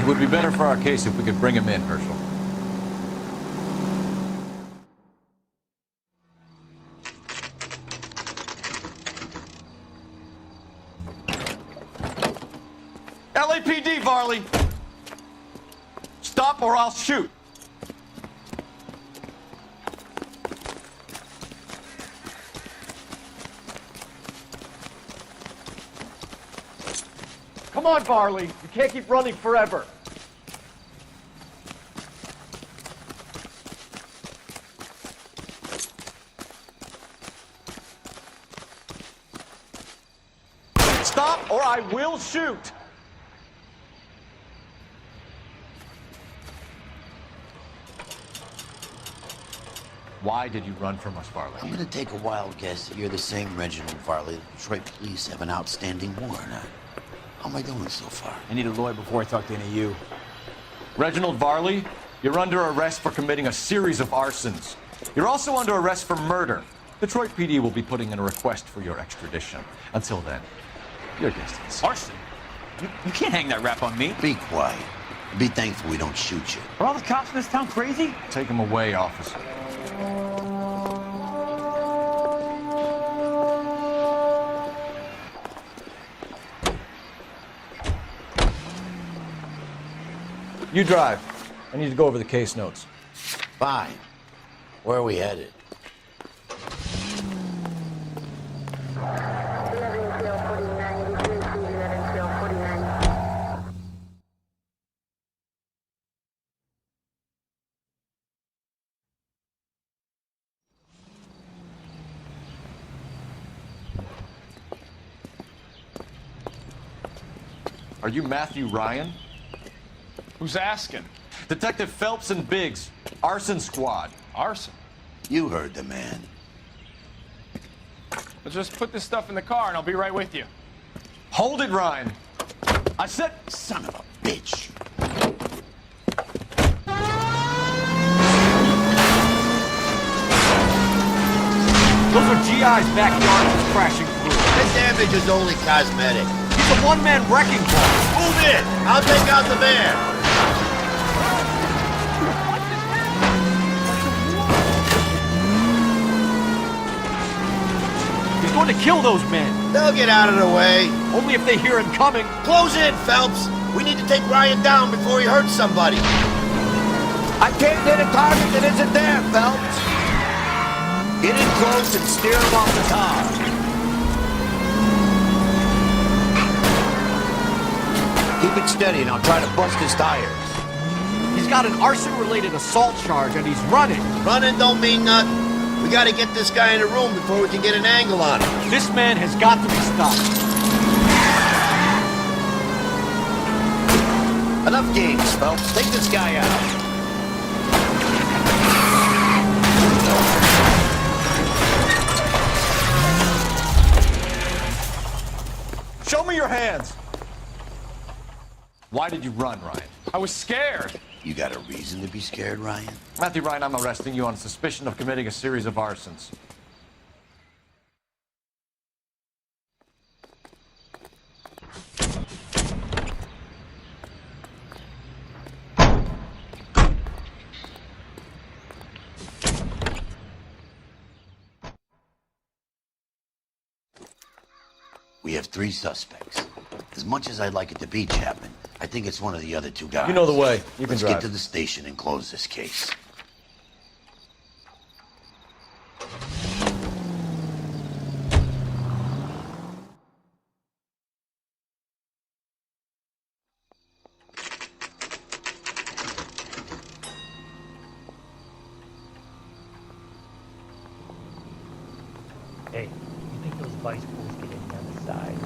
It would be better for our case if we could bring him in, Herschel. LAPD, Varley! Stop or I'll shoot! Come on, Varley. You can't keep running forever. Stop, or I will shoot. Why did you run from us, Varley? I'm gonna take a wild guess that you're the same Reginald Varley the Detroit police have an outstanding warrant on. How am I doing so far? I need a lawyer before I talk to any of you. Reginald Varley, you're under arrest for committing a series of arsons. You're also under arrest for murder. Detroit PD will be putting in a request for your extradition. Until then, your distance. Arson? You can't hang that rap on me. Be quiet. Be thankful we don't shoot you. Are all the cops in this town crazy? Take him away, officer. You drive. I need to go over the case notes. Fine. Where are we headed? Are you Matthew Ryan? Who's asking? Detective Phelps and Biggs, arson squad. Arson? You heard the man. Well, just put this stuff in the car and I'll be right with you. Hold it, Ryan. I said... Son of a bitch. Those are GI's backyard that's crashing through. The damage is only cosmetic. It's a one-man wrecking ball. Move in! I'll take out the van! He's going to kill those men. They'll get out of the way. Only if they hear him coming. Close in, Phelps. We need to take Ryan down before he hurts somebody. I can't hit a target that isn't there, Phelps. Get in close and steer him off the car. Keep it steady and I'll try to bust his tires. He's got an arson-related assault charge and he's running. Running don't mean nothing. We gotta get this guy in a room before we can get an angle on him. This man has got to be stopped. Enough games, Phelps. Take this guy out. Show me your hands. Why did you run, Ryan? I was scared. You got a reason to be scared, Ryan? Matthew Ryan, I'm arresting you on suspicion of committing a series of arsons. We have 3 suspects. As much as I'd like it to be Chapman, I think it's one of the other 2 guys. You know the way. You can Let's drive. get to the station and close this case. Hey, you think those vice pools get in on the side?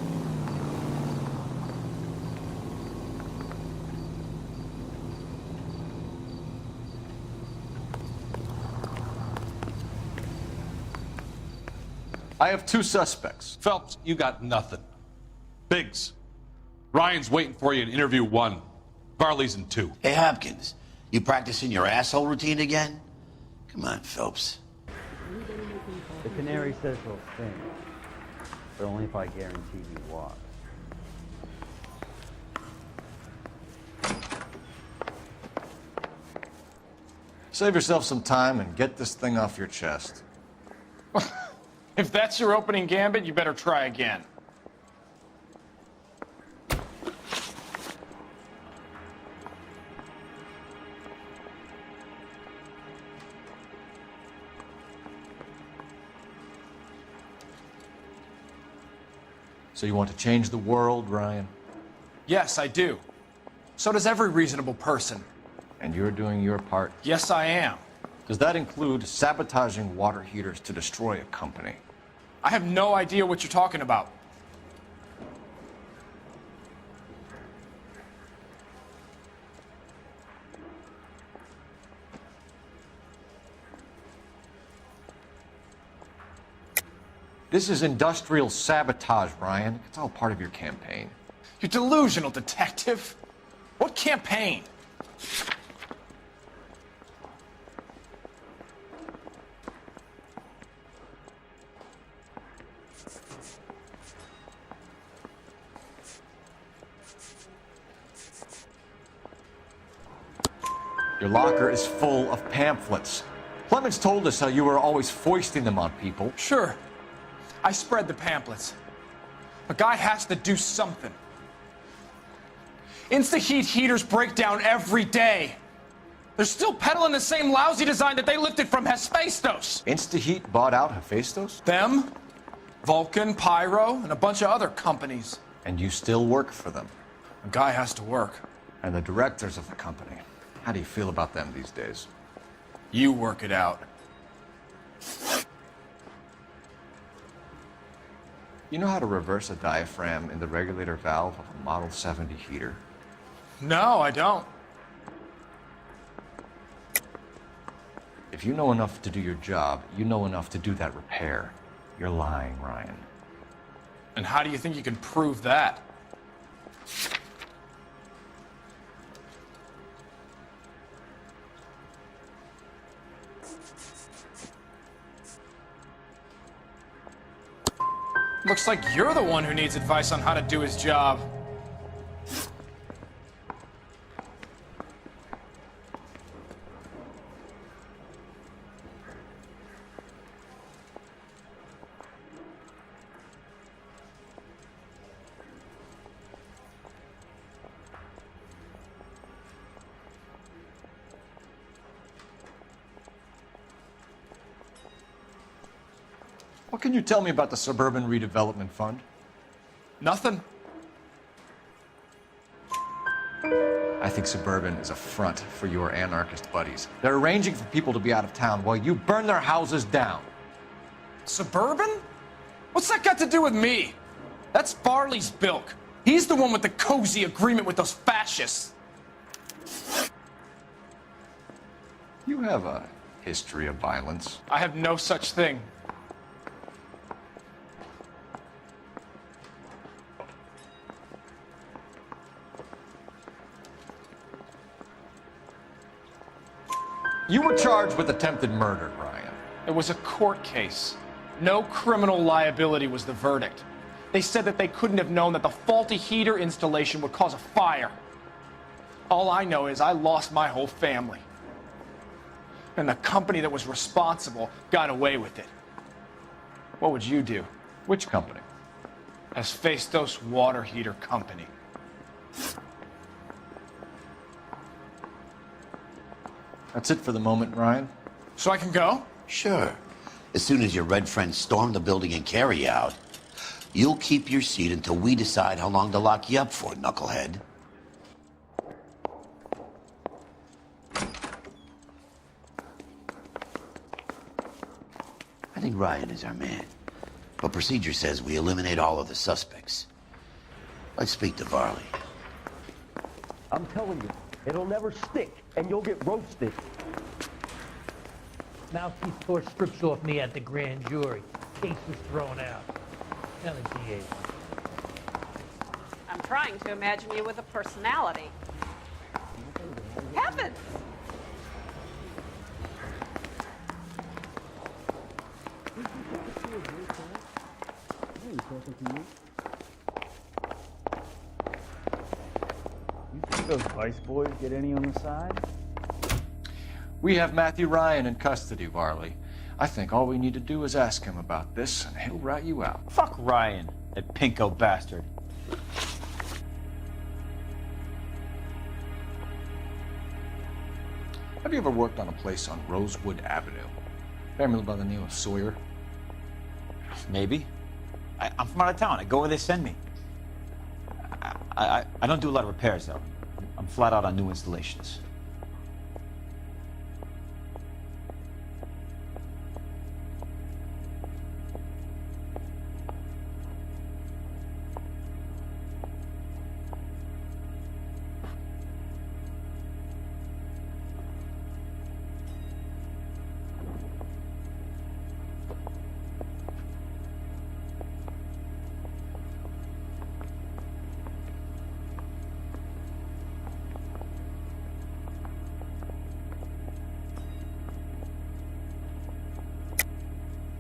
I have 2 suspects. Phelps, you got nothing. Biggs, Ryan's waiting for you in interview 1. Varley's in 2. Hey, Hopkins, you practicing your asshole routine again? Come on, Phelps. The canary says he'll sing, but only if I guarantee you walk. Save yourself some time and get this thing off your chest. If that's your opening gambit, you better try again. So you want to change the world, Ryan? Yes, I do. So does every reasonable person. And you're doing your part? Yes, I am. Does that include sabotaging water heaters to destroy a company? I have no idea what you're talking about. This is industrial sabotage, Ryan. It's all part of your campaign. You're delusional, detective. What campaign? Your locker is full of pamphlets. Clemens told us how you were always foisting them on people. Sure. I spread the pamphlets. A guy has to do something. Insta-heat heaters break down every day. They're still peddling the same lousy design that they lifted from Hephaestus. Insta-heat bought out Hephaestus? Them, Vulcan, Pyro, and a bunch of other companies. And you still work for them? A guy has to work. And the directors of the company. How do you feel about them these days? You work it out. You know how to reverse a diaphragm in the regulator valve of a Model 70 heater? No, I don't. If you know enough to do your job, you know enough to do that repair. You're lying, Ryan. And how do you think you can prove that? Looks like you're the one who needs advice on how to do his job. What can you tell me about the Suburban Redevelopment Fund? Nothing. I think Suburban is a front for your anarchist buddies. They're arranging for people to be out of town while you burn their houses down. Suburban? What's that got to do with me? That's Farley's bilk. He's the one with the cozy agreement with those fascists. You have a history of violence. I have no such thing. You were charged with attempted murder, Ryan. It was a court case. No criminal liability was the verdict. They said that they couldn't have known that the faulty heater installation would cause a fire. All I know is I lost my whole family. And the company that was responsible got away with it. What would you do? Which company? Hephaestus Water Heater Company. That's it for the moment, Ryan. So I can go? Sure. As soon as your red friends storm the building and carry you out, you'll keep your seat until we decide how long to lock you up for, knucklehead. I think Ryan is our man. But procedure says we eliminate all of the suspects. Let's speak to Varley. I'm telling you, it'll never stick, and you'll get roasted. Mouthpiece tore strips off me at the grand jury. Case was thrown out. Tell the DA. I'm trying to imagine you with a personality. Heavens! You think those Vice boys get any on the side? We have Matthew Ryan in custody, Varley. I think all we need to do is ask him about this, and he'll rat you out. Fuck Ryan, that pinko bastard. Have you ever worked on a place on Rosewood Avenue? Family by the name of Sawyer? Maybe. I'm from out of town. I go where they send me. I don't do a lot of repairs, though. I'm flat out on new installations.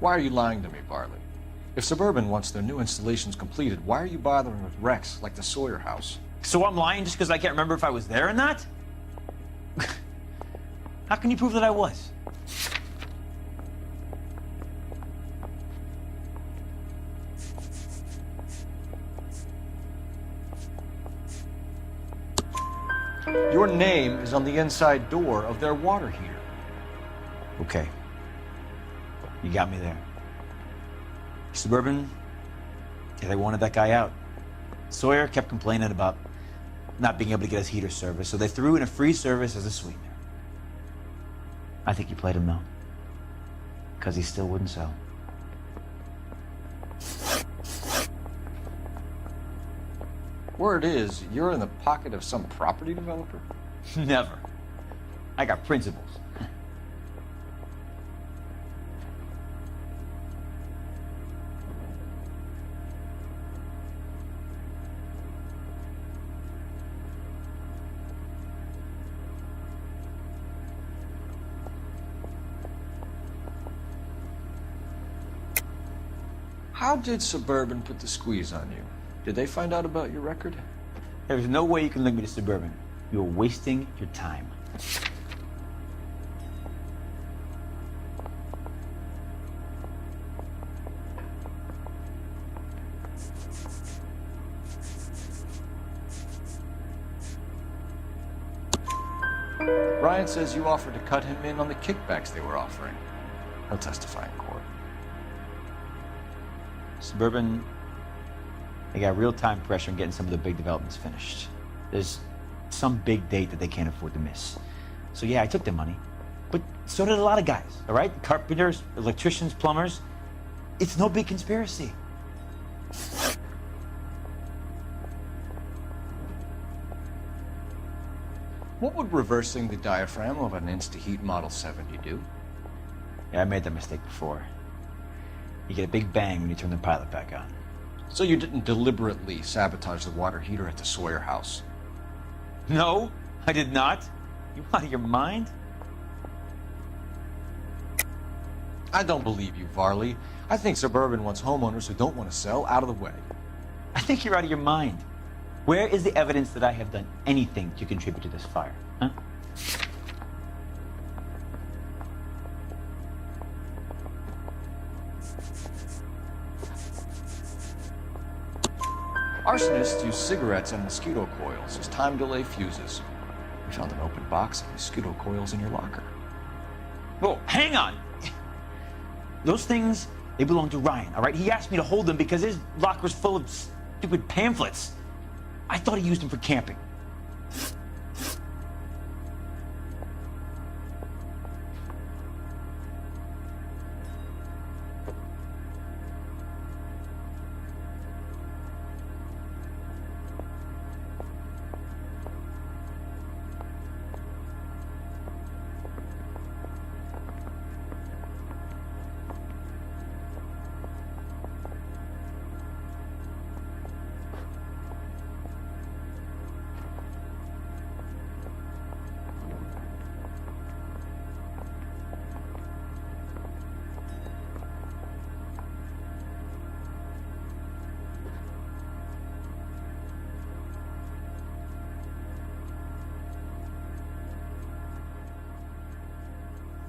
Why are you lying to me, Barley? If Suburban wants their new installations completed, why are you bothering with wrecks like the Sawyer house? So I'm lying just because I can't remember if I was there or not? How can you prove that I was? Your name is on the inside door of their water heater. Okay. You got me there. Suburban, yeah, they wanted that guy out. Sawyer kept complaining about not being able to get his heater service, so they threw in a free service as a sweetener. I think you played him though, because he still wouldn't sell. Word is, you're in the pocket of some property developer? Never. I got principles. How did Suburban put the squeeze on you? Did they find out about your record? There's no way you can link me to Suburban. You're wasting your time. Ryan says you offered to cut him in on the kickbacks they were offering. He'll testify in court. Suburban, they got real-time pressure on getting some of the big developments finished. There's some big date that they can't afford to miss. So yeah, I took their money, but so did a lot of guys, all right? Carpenters, electricians, plumbers. It's no big conspiracy. What would reversing the diaphragm of an Instaheat Model 70 do? Yeah, I made that mistake before. You get a big bang when you turn the pilot back on. So you didn't deliberately sabotage the water heater at the Sawyer house? No, I did not. You out of your mind? I don't believe you, Varley. I think Suburban wants homeowners who don't want to sell out of the way. I think you're out of your mind. Where is the evidence that I have done anything to contribute to this fire, huh? Arsonists use cigarettes and mosquito coils as time delay fuses. We found an open box of mosquito coils in your locker. Whoa, hang on! Those things, they belong to Ryan, all right? He asked me to hold them because his locker's full of stupid pamphlets. I thought he used them for camping.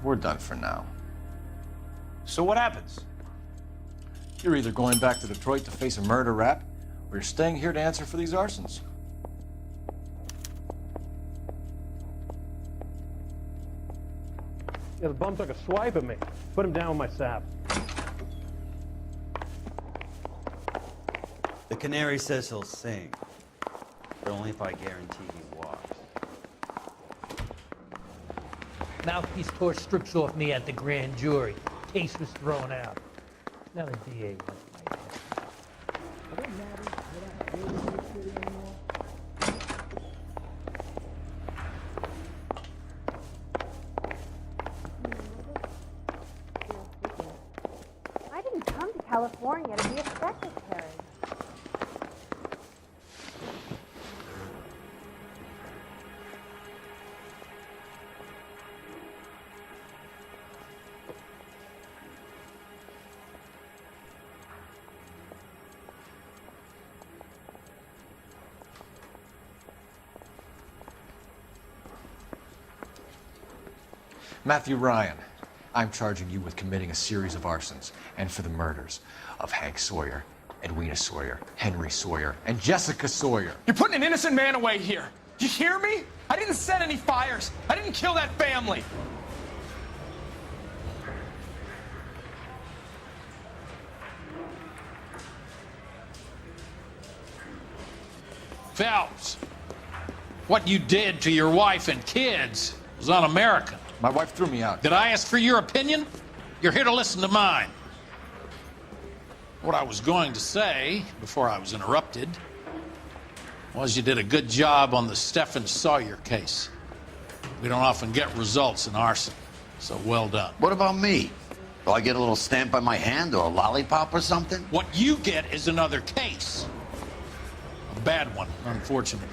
We're done for now. So what happens? You're either going back to Detroit to face a murder rap, or you're staying here to answer for these arsons. Yeah, the bum took a swipe at me. Put him down with my sap. The canary says he'll sing. but only if I guarantee he walks. Mouthpiece tore strips off me at the grand jury. Case was thrown out. Now the DA wants my head. I didn't come to California to be a secretary. Matthew Ryan, I'm charging you with committing a series of arsons and for the murders of Hank Sawyer, Edwina Sawyer, Henry Sawyer, and Jessica Sawyer. You're putting an innocent man away here. You hear me? I didn't set any fires. I didn't kill that family. Phelps, what you did to your wife and kids was un-American. My wife threw me out. Did I ask for your opinion? You're here to listen to mine. What I was going to say, before I was interrupted, was you did a good job on the Stephen Sawyer case. We don't often get results in arson, so well done. What about me? Do I get a little stamp by my hand or a lollipop or something? What you get is another case. A bad one, unfortunately.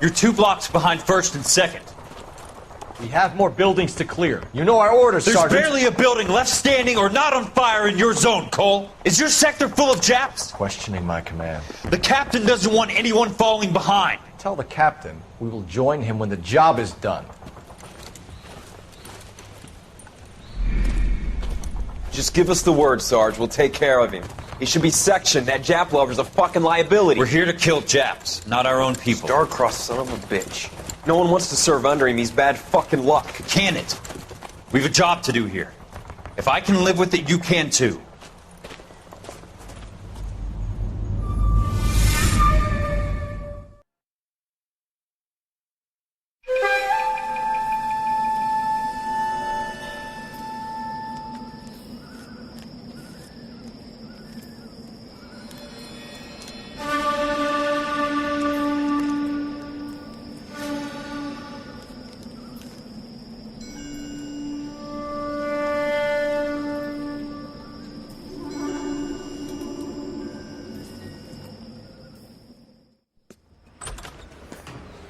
You're 2 blocks behind 1st and 2nd. We have more buildings to clear. You know our orders, There's Sergeant. barely a building left standing or not on fire in your zone, Cole. Is your sector full of Japs? Questioning my command. The captain doesn't want anyone falling behind. Tell the captain we will join him when the job is done. Just give us the word, Sarge. We'll take care of him. He should be sectioned. That Jap lover's a fucking liability. We're here to kill Japs, not our own people. Star-crossed son of a bitch. No one wants to serve under him. He's bad fucking luck. Can it? We have a job to do here. If I can live with it, you can too.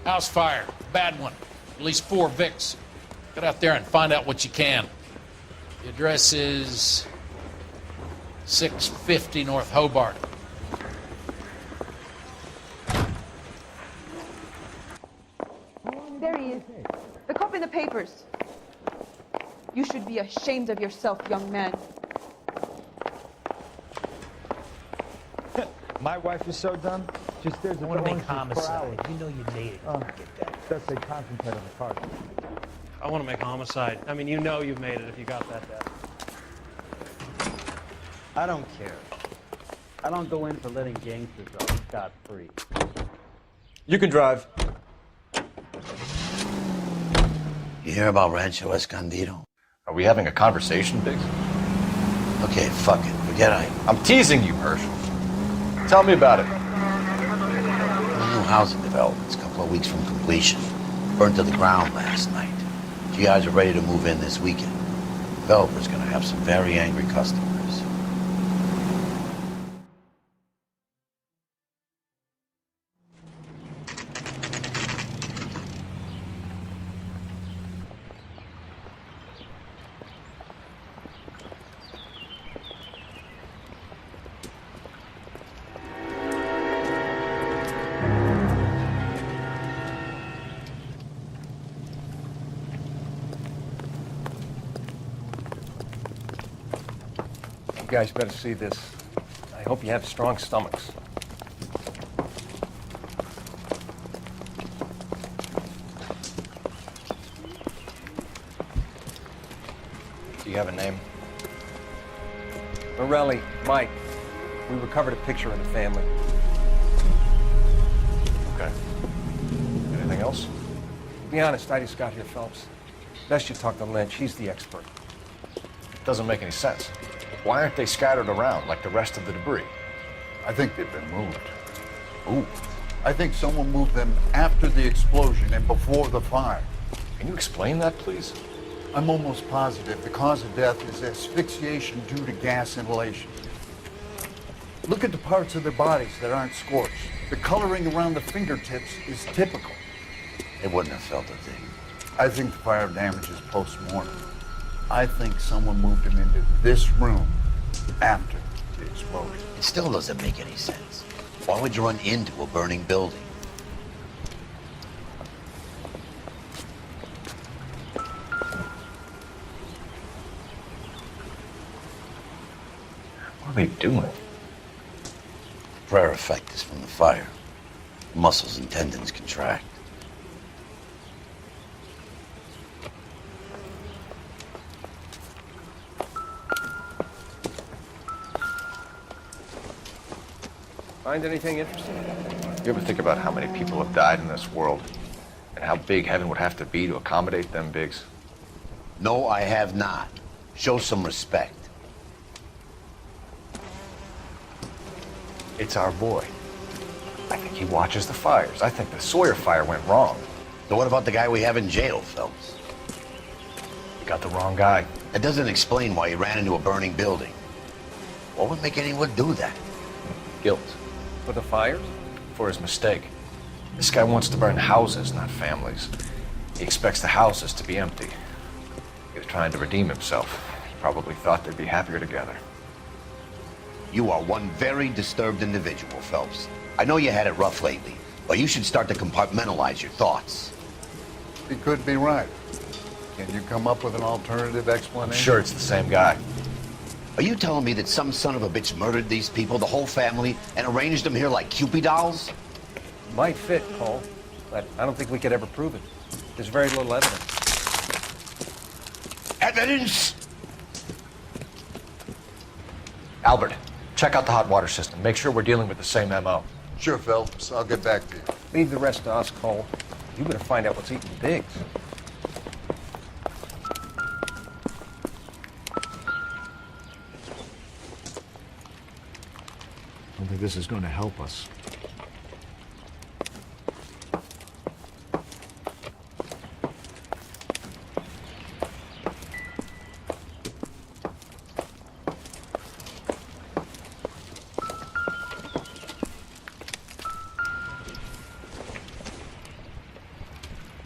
House fire. Bad one. At least 4 Vicks. Get out there and find out what you can. The address is 650 North Hobart. There he is. The cop in the papers. You should be ashamed of yourself, young man. My wife is so done. She stares at the want to make oranges for homicide. hours. You know you made it. Get that. That's they concentrate on the target. I want to make homicide. I mean, you know you've made it if you got that death. I don't care. I don't go in for letting gangsters off scot-free. You can drive. You hear about Rancho Escondido? Are we having a conversation, Biggs? Okay, fuck it. Forget I'm teasing you, Herschel. Tell me about it. A new housing development's a couple of weeks from completion. Burned to the ground last night. GIs are ready to move in this weekend. Developer's gonna have some very angry customers. You guys better see this. I hope you have strong stomachs. Do you have a name? Morelli, Mike. We recovered a picture of the family. Okay. Anything else? To be honest, I just got here, Phelps. Best you talk to Lynch. He's the expert. Doesn't make any sense. Why aren't they scattered around like the rest of the debris? I think they've been moved. Ooh. I think someone moved them after the explosion and before the fire. Can you explain that, please? I'm almost positive the cause of death is asphyxiation due to gas inhalation. Look at the parts of their bodies that aren't scorched. The coloring around the fingertips is typical. They wouldn't have felt a thing. I think the fire damage is post-mortem. I think someone moved him into this room after the explosion. It still doesn't make any sense. Why would you run into a burning building? What are they doing? Prayer effect is from the fire. Muscles and tendons contract. Find anything interesting? You ever think about how many people have died in this world? And how big heaven would have to be to accommodate them bigs? No, I have not. Show some respect. It's our boy. I think he watches the fires. I think the Sawyer fire went wrong. So what about the guy we have in jail, Phelps? You got the wrong guy. That doesn't explain why he ran into a burning building. What would make anyone do that? Guilt. For the fires? For his mistake. This guy wants to burn houses, not families. He expects the houses to be empty. He was trying to redeem himself. He probably thought they'd be happier together. You are one very disturbed individual, Phelps. I know you had it rough lately, but you should start to compartmentalize your thoughts. He could be right. Can you come up with an alternative explanation? I'm sure it's the same guy. Are you telling me that some son of a bitch murdered these people, the whole family, and arranged them here like Cupid dolls? Might fit, Cole, but I don't think we could ever prove it. There's very little evidence. Evidence? Albert, check out the hot water system. Make sure we're dealing with the same MO. Sure, Phelps. I'll get back to you. Leave the rest to us, Cole. You better find out what's eating Biggs. I don't think this is going to help us.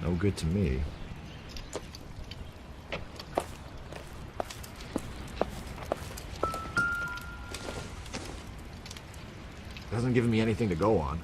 No good to me. Hasn't given me anything to go on.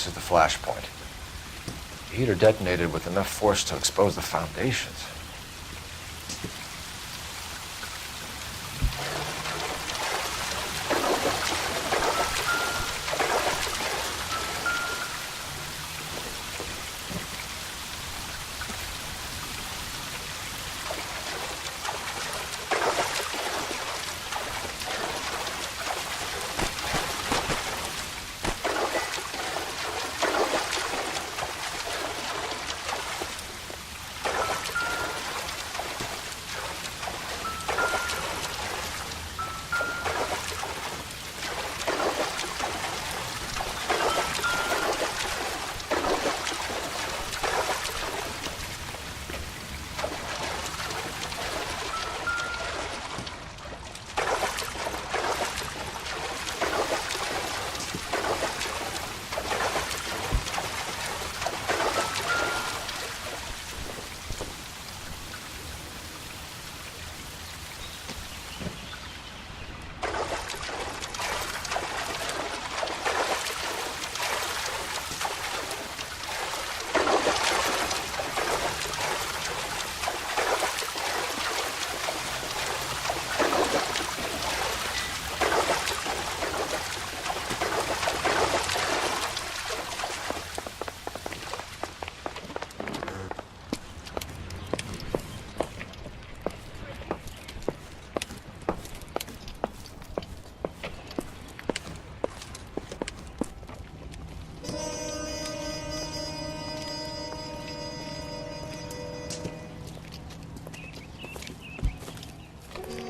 This is the flashpoint. The heater detonated with enough force to expose the foundations.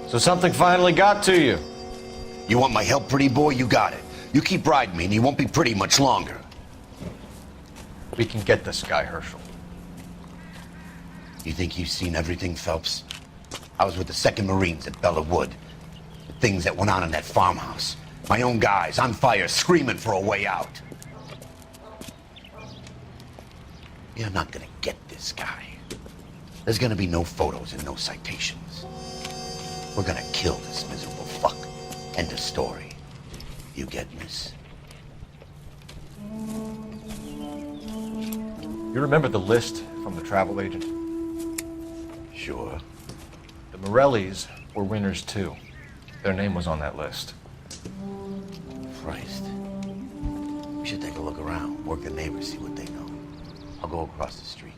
So something finally got to you. You want my help, pretty boy? You got it. You keep riding me and you won't be pretty much longer. We can get this guy, Herschel. You think you've seen everything, Phelps? I was with the 2nd Marines at Bella Wood. The things that went on in that farmhouse. My own guys on fire, screaming for a way out. You're not gonna get this guy. There's gonna be no photos and no citations. We're gonna kill this miserable fuck. End of story. You get this? You remember the list from the travel agent? Sure. The Morellis were winners too. Their name was on that list. Christ. We should take a look around, work the neighbors, see what they know. I'll go across the street.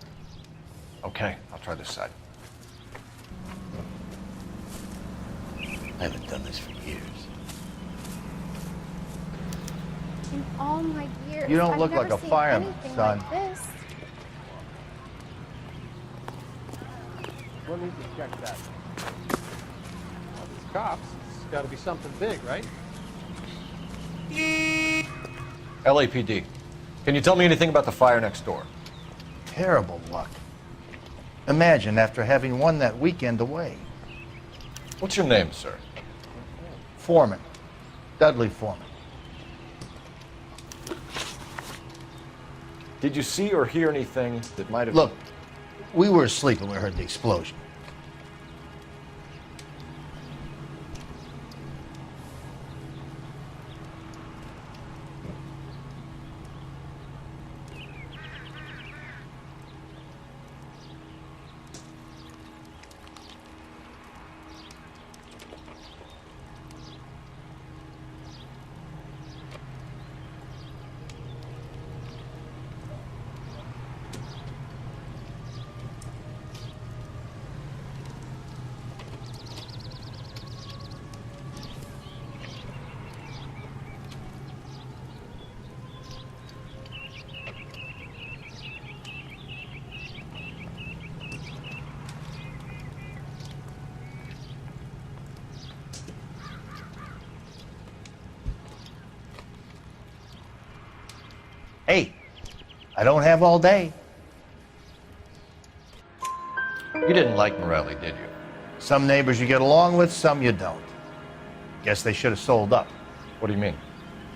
Okay, I'll try this side. I haven't done this for years. In all my years, You don't I've look never like a seen fireman, anything son. Like this. We'll need to check that. Well, these cops, it's got to be something big, right? LAPD. Can you tell me anything about the fire next door? Terrible luck. Imagine after having won that weekend away. What's your name, sir? Foreman. Dudley Foreman. Did you see or hear anything that might have... Look, we were asleep when we heard the explosion. Hey, I don't have all day. You didn't like Morelli, did you? Some neighbors you get along with, some you don't. Guess they should have sold up. What do you mean?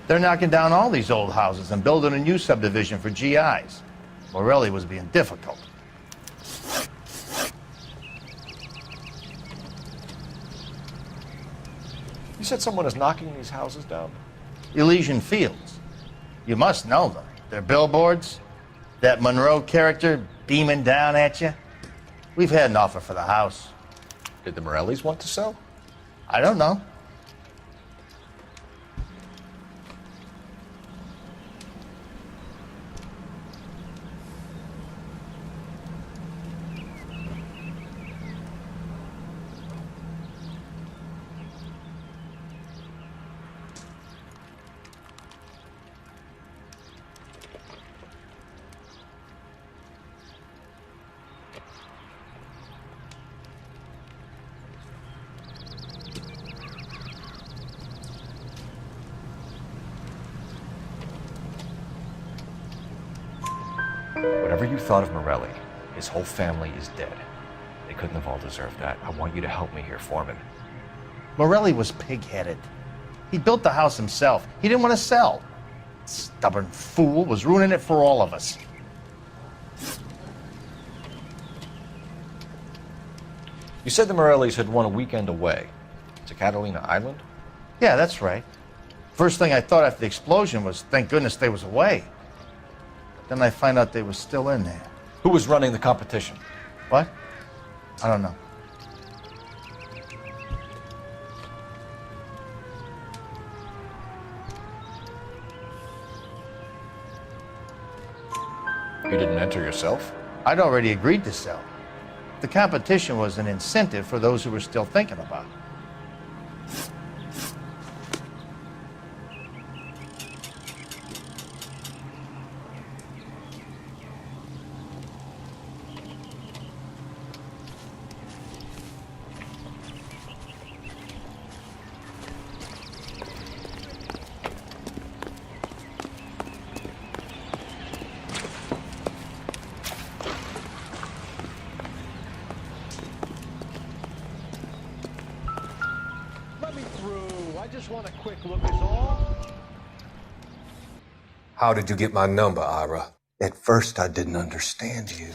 They're knocking down all these old houses and building a new subdivision for GIs. Morelli was being difficult. You said someone is knocking these houses down? Elysian Fields. You must know them. They're billboards? That Monroe character beaming down at you? We've had an offer for the house. Did the Morellis want to sell? I don't know. Whatever you thought of Morelli, his whole family is dead. They couldn't have all deserved that. I want you to help me here, Foreman. Morelli was pig-headed. He built the house himself. He didn't want to sell. Stubborn fool was ruining it for all of us. You said the Morellis had won a weekend away to Catalina Island? Yeah, that's right. First thing I thought after the explosion was, thank goodness they was away. Then I find out they were still in there. Who was running the competition? What? I don't know. You didn't enter yourself? I'd already agreed to sell. The competition was an incentive for those who were still thinking about it. How did you get my number, Ira? At first, I didn't understand you.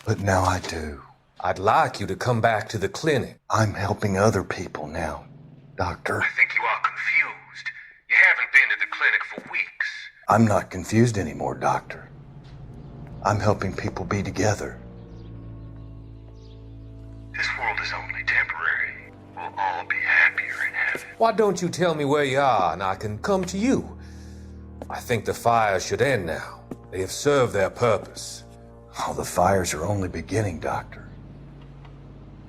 But now I do. I'd like you to come back to the clinic. I'm helping other people now, Doctor. I think you are confused. You haven't been to the clinic for weeks. I'm not confused anymore, Doctor. I'm helping people be together. This world is only temporary. We'll all be happier in heaven. Why don't you tell me where you are and I can come to you? I think the fires should end now. They have served their purpose. Oh, the fires are only beginning, Doctor.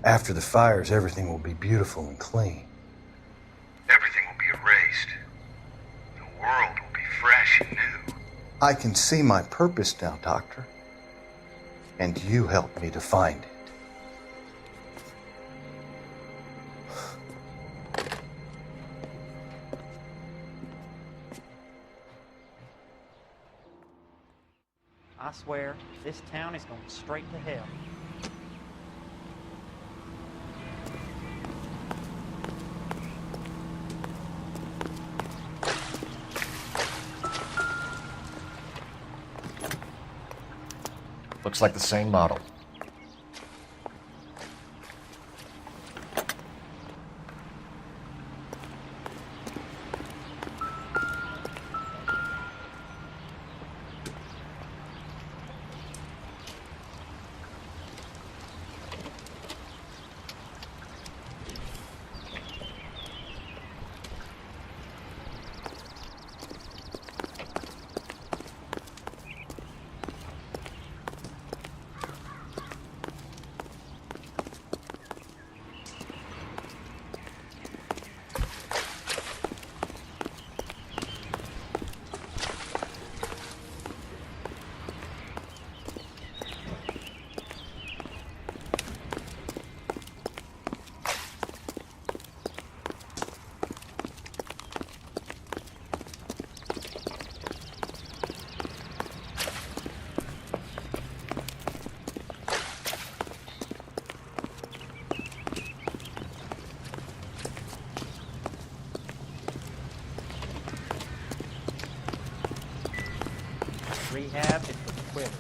After the fires, everything will be beautiful and clean. Everything will be erased. The world will be fresh and new. I can see my purpose now, Doctor. And you helped me to find it. I swear, this town is going straight to hell. Looks like the same model. Rehab is for the quitter.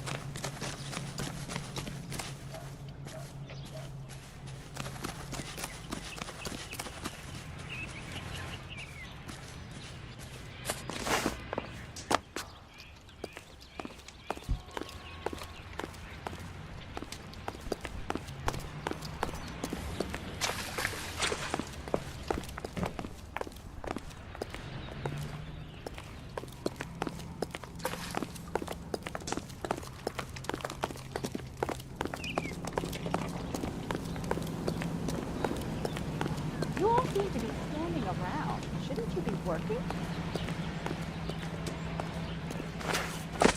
need to be standing around. Shouldn't you be working?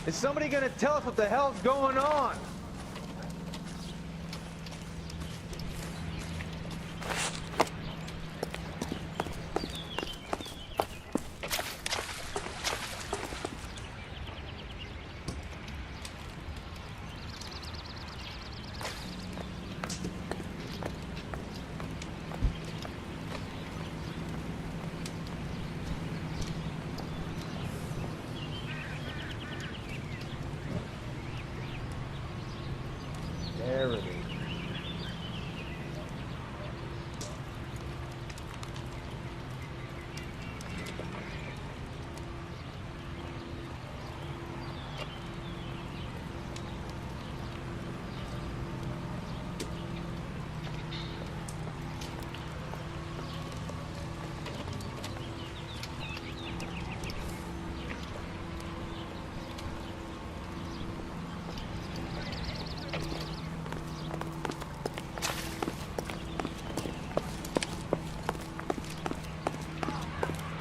Is somebody gonna tell us what the hell's going on? There it is.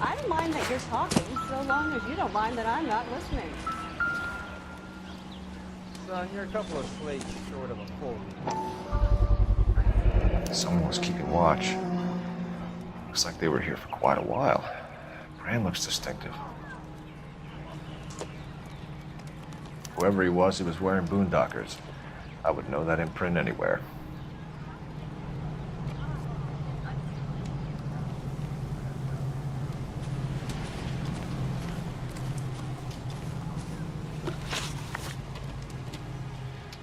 I don't mind that you're talking, so long as you don't mind that I'm not listening. Son, you're a couple of slates short of a full. Someone was keeping watch. Looks like they were here for quite a while. Brand looks distinctive. Whoever he was wearing boondockers. I would know that imprint anywhere.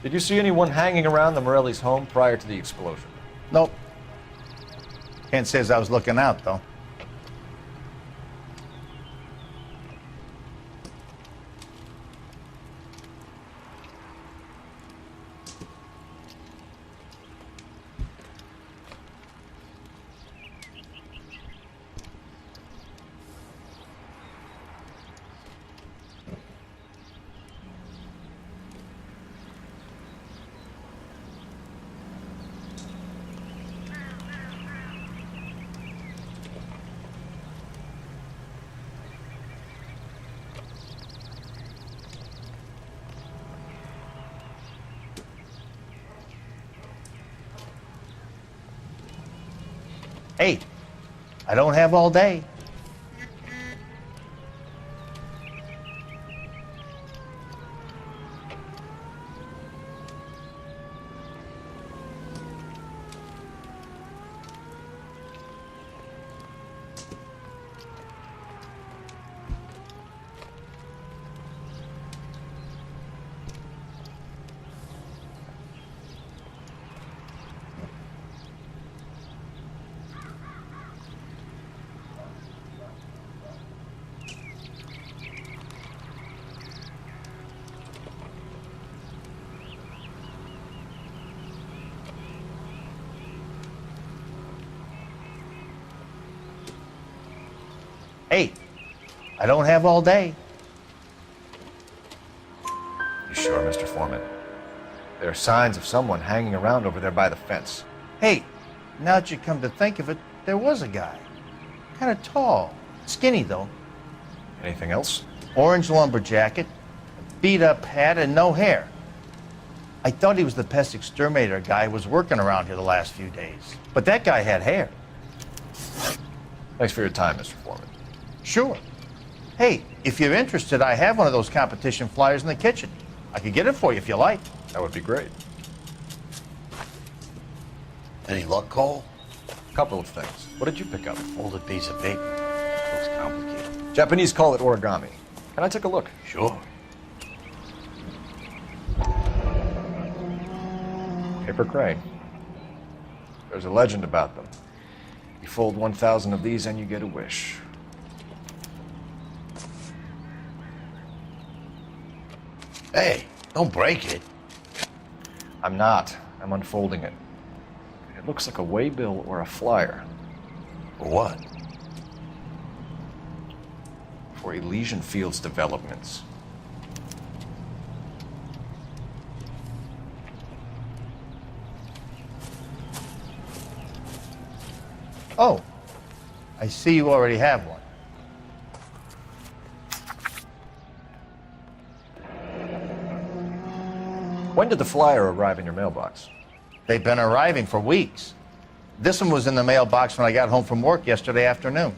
Did you see anyone hanging around the Morelli's home prior to the explosion? Nope. Can't say as I was looking out, though. Hey, I don't have all day. Hey, I don't have all day. You sure, Mr. Foreman? There are signs of someone hanging around over there by the fence. Hey, now that you come to think of it, there was a guy. Kind of tall. Skinny, though. Anything else? Orange lumber jacket, beat-up hat, and no hair. I thought he was the pest exterminator guy who was working around here the last few days. But that guy had hair. Thanks for your time, Mr. Foreman. Sure. Hey, if you're interested, I have one of those competition flyers in the kitchen. I could get it for you if you like. That would be great. Any luck, Cole? A couple of things. What did you pick up? Folded piece of paper. Looks complicated. Japanese call it origami. Can I take a look? Sure. Paper crane. There's a legend about them. You fold 1,000 of these and you get a wish. Hey, don't break it. I'm not. I'm unfolding it. It looks like a waybill or a flyer. For what? For Elysian Fields developments. Oh, I see you already have one. When did the flyer arrive in your mailbox? They've been arriving for weeks. This one was in the mailbox when I got home from work yesterday afternoon.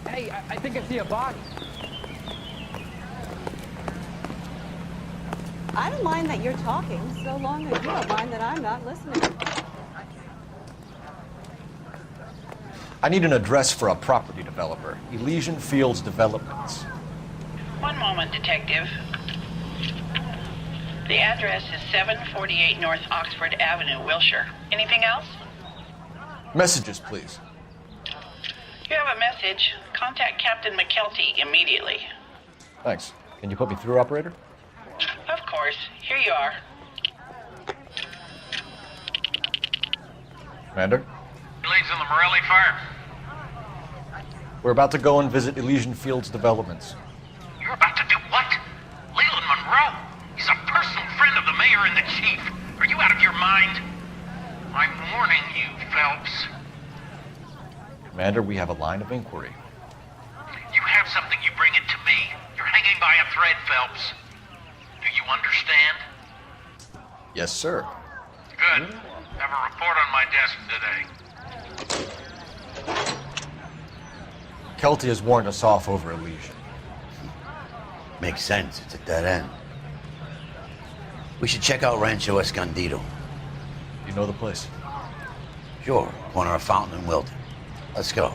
Hey, I think I see a body. I don't mind that you're talking, so long as you don't mind that I'm not listening. I need an address for a property developer, Elysian Fields Developments. One moment, Detective. The address is 748 North Oxford Avenue, Wilshire. Anything else? Messages, please. You have a message. Contact Captain McKelty immediately. Thanks. Can you put me through, operator? Of course. Here you are. Commander? Leads in the Morelli fire. We're about to go and visit Elysian Fields Developments. You're about to do what? Leland Monroe? He's a personal friend of the mayor and the chief. Are you out of your mind? I'm warning you, Phelps. Commander, we have a line of inquiry. You have something, you bring it to me. You're hanging by a thread, Phelps. Do you understand? Yes, sir. Good. Have a report on my desk today. Kelty has warned us off over Elysian. Makes sense. It's a dead end. We should check out Rancho Escondido. You know the place? Sure. Corner of Fountain and Wilton. Let's go.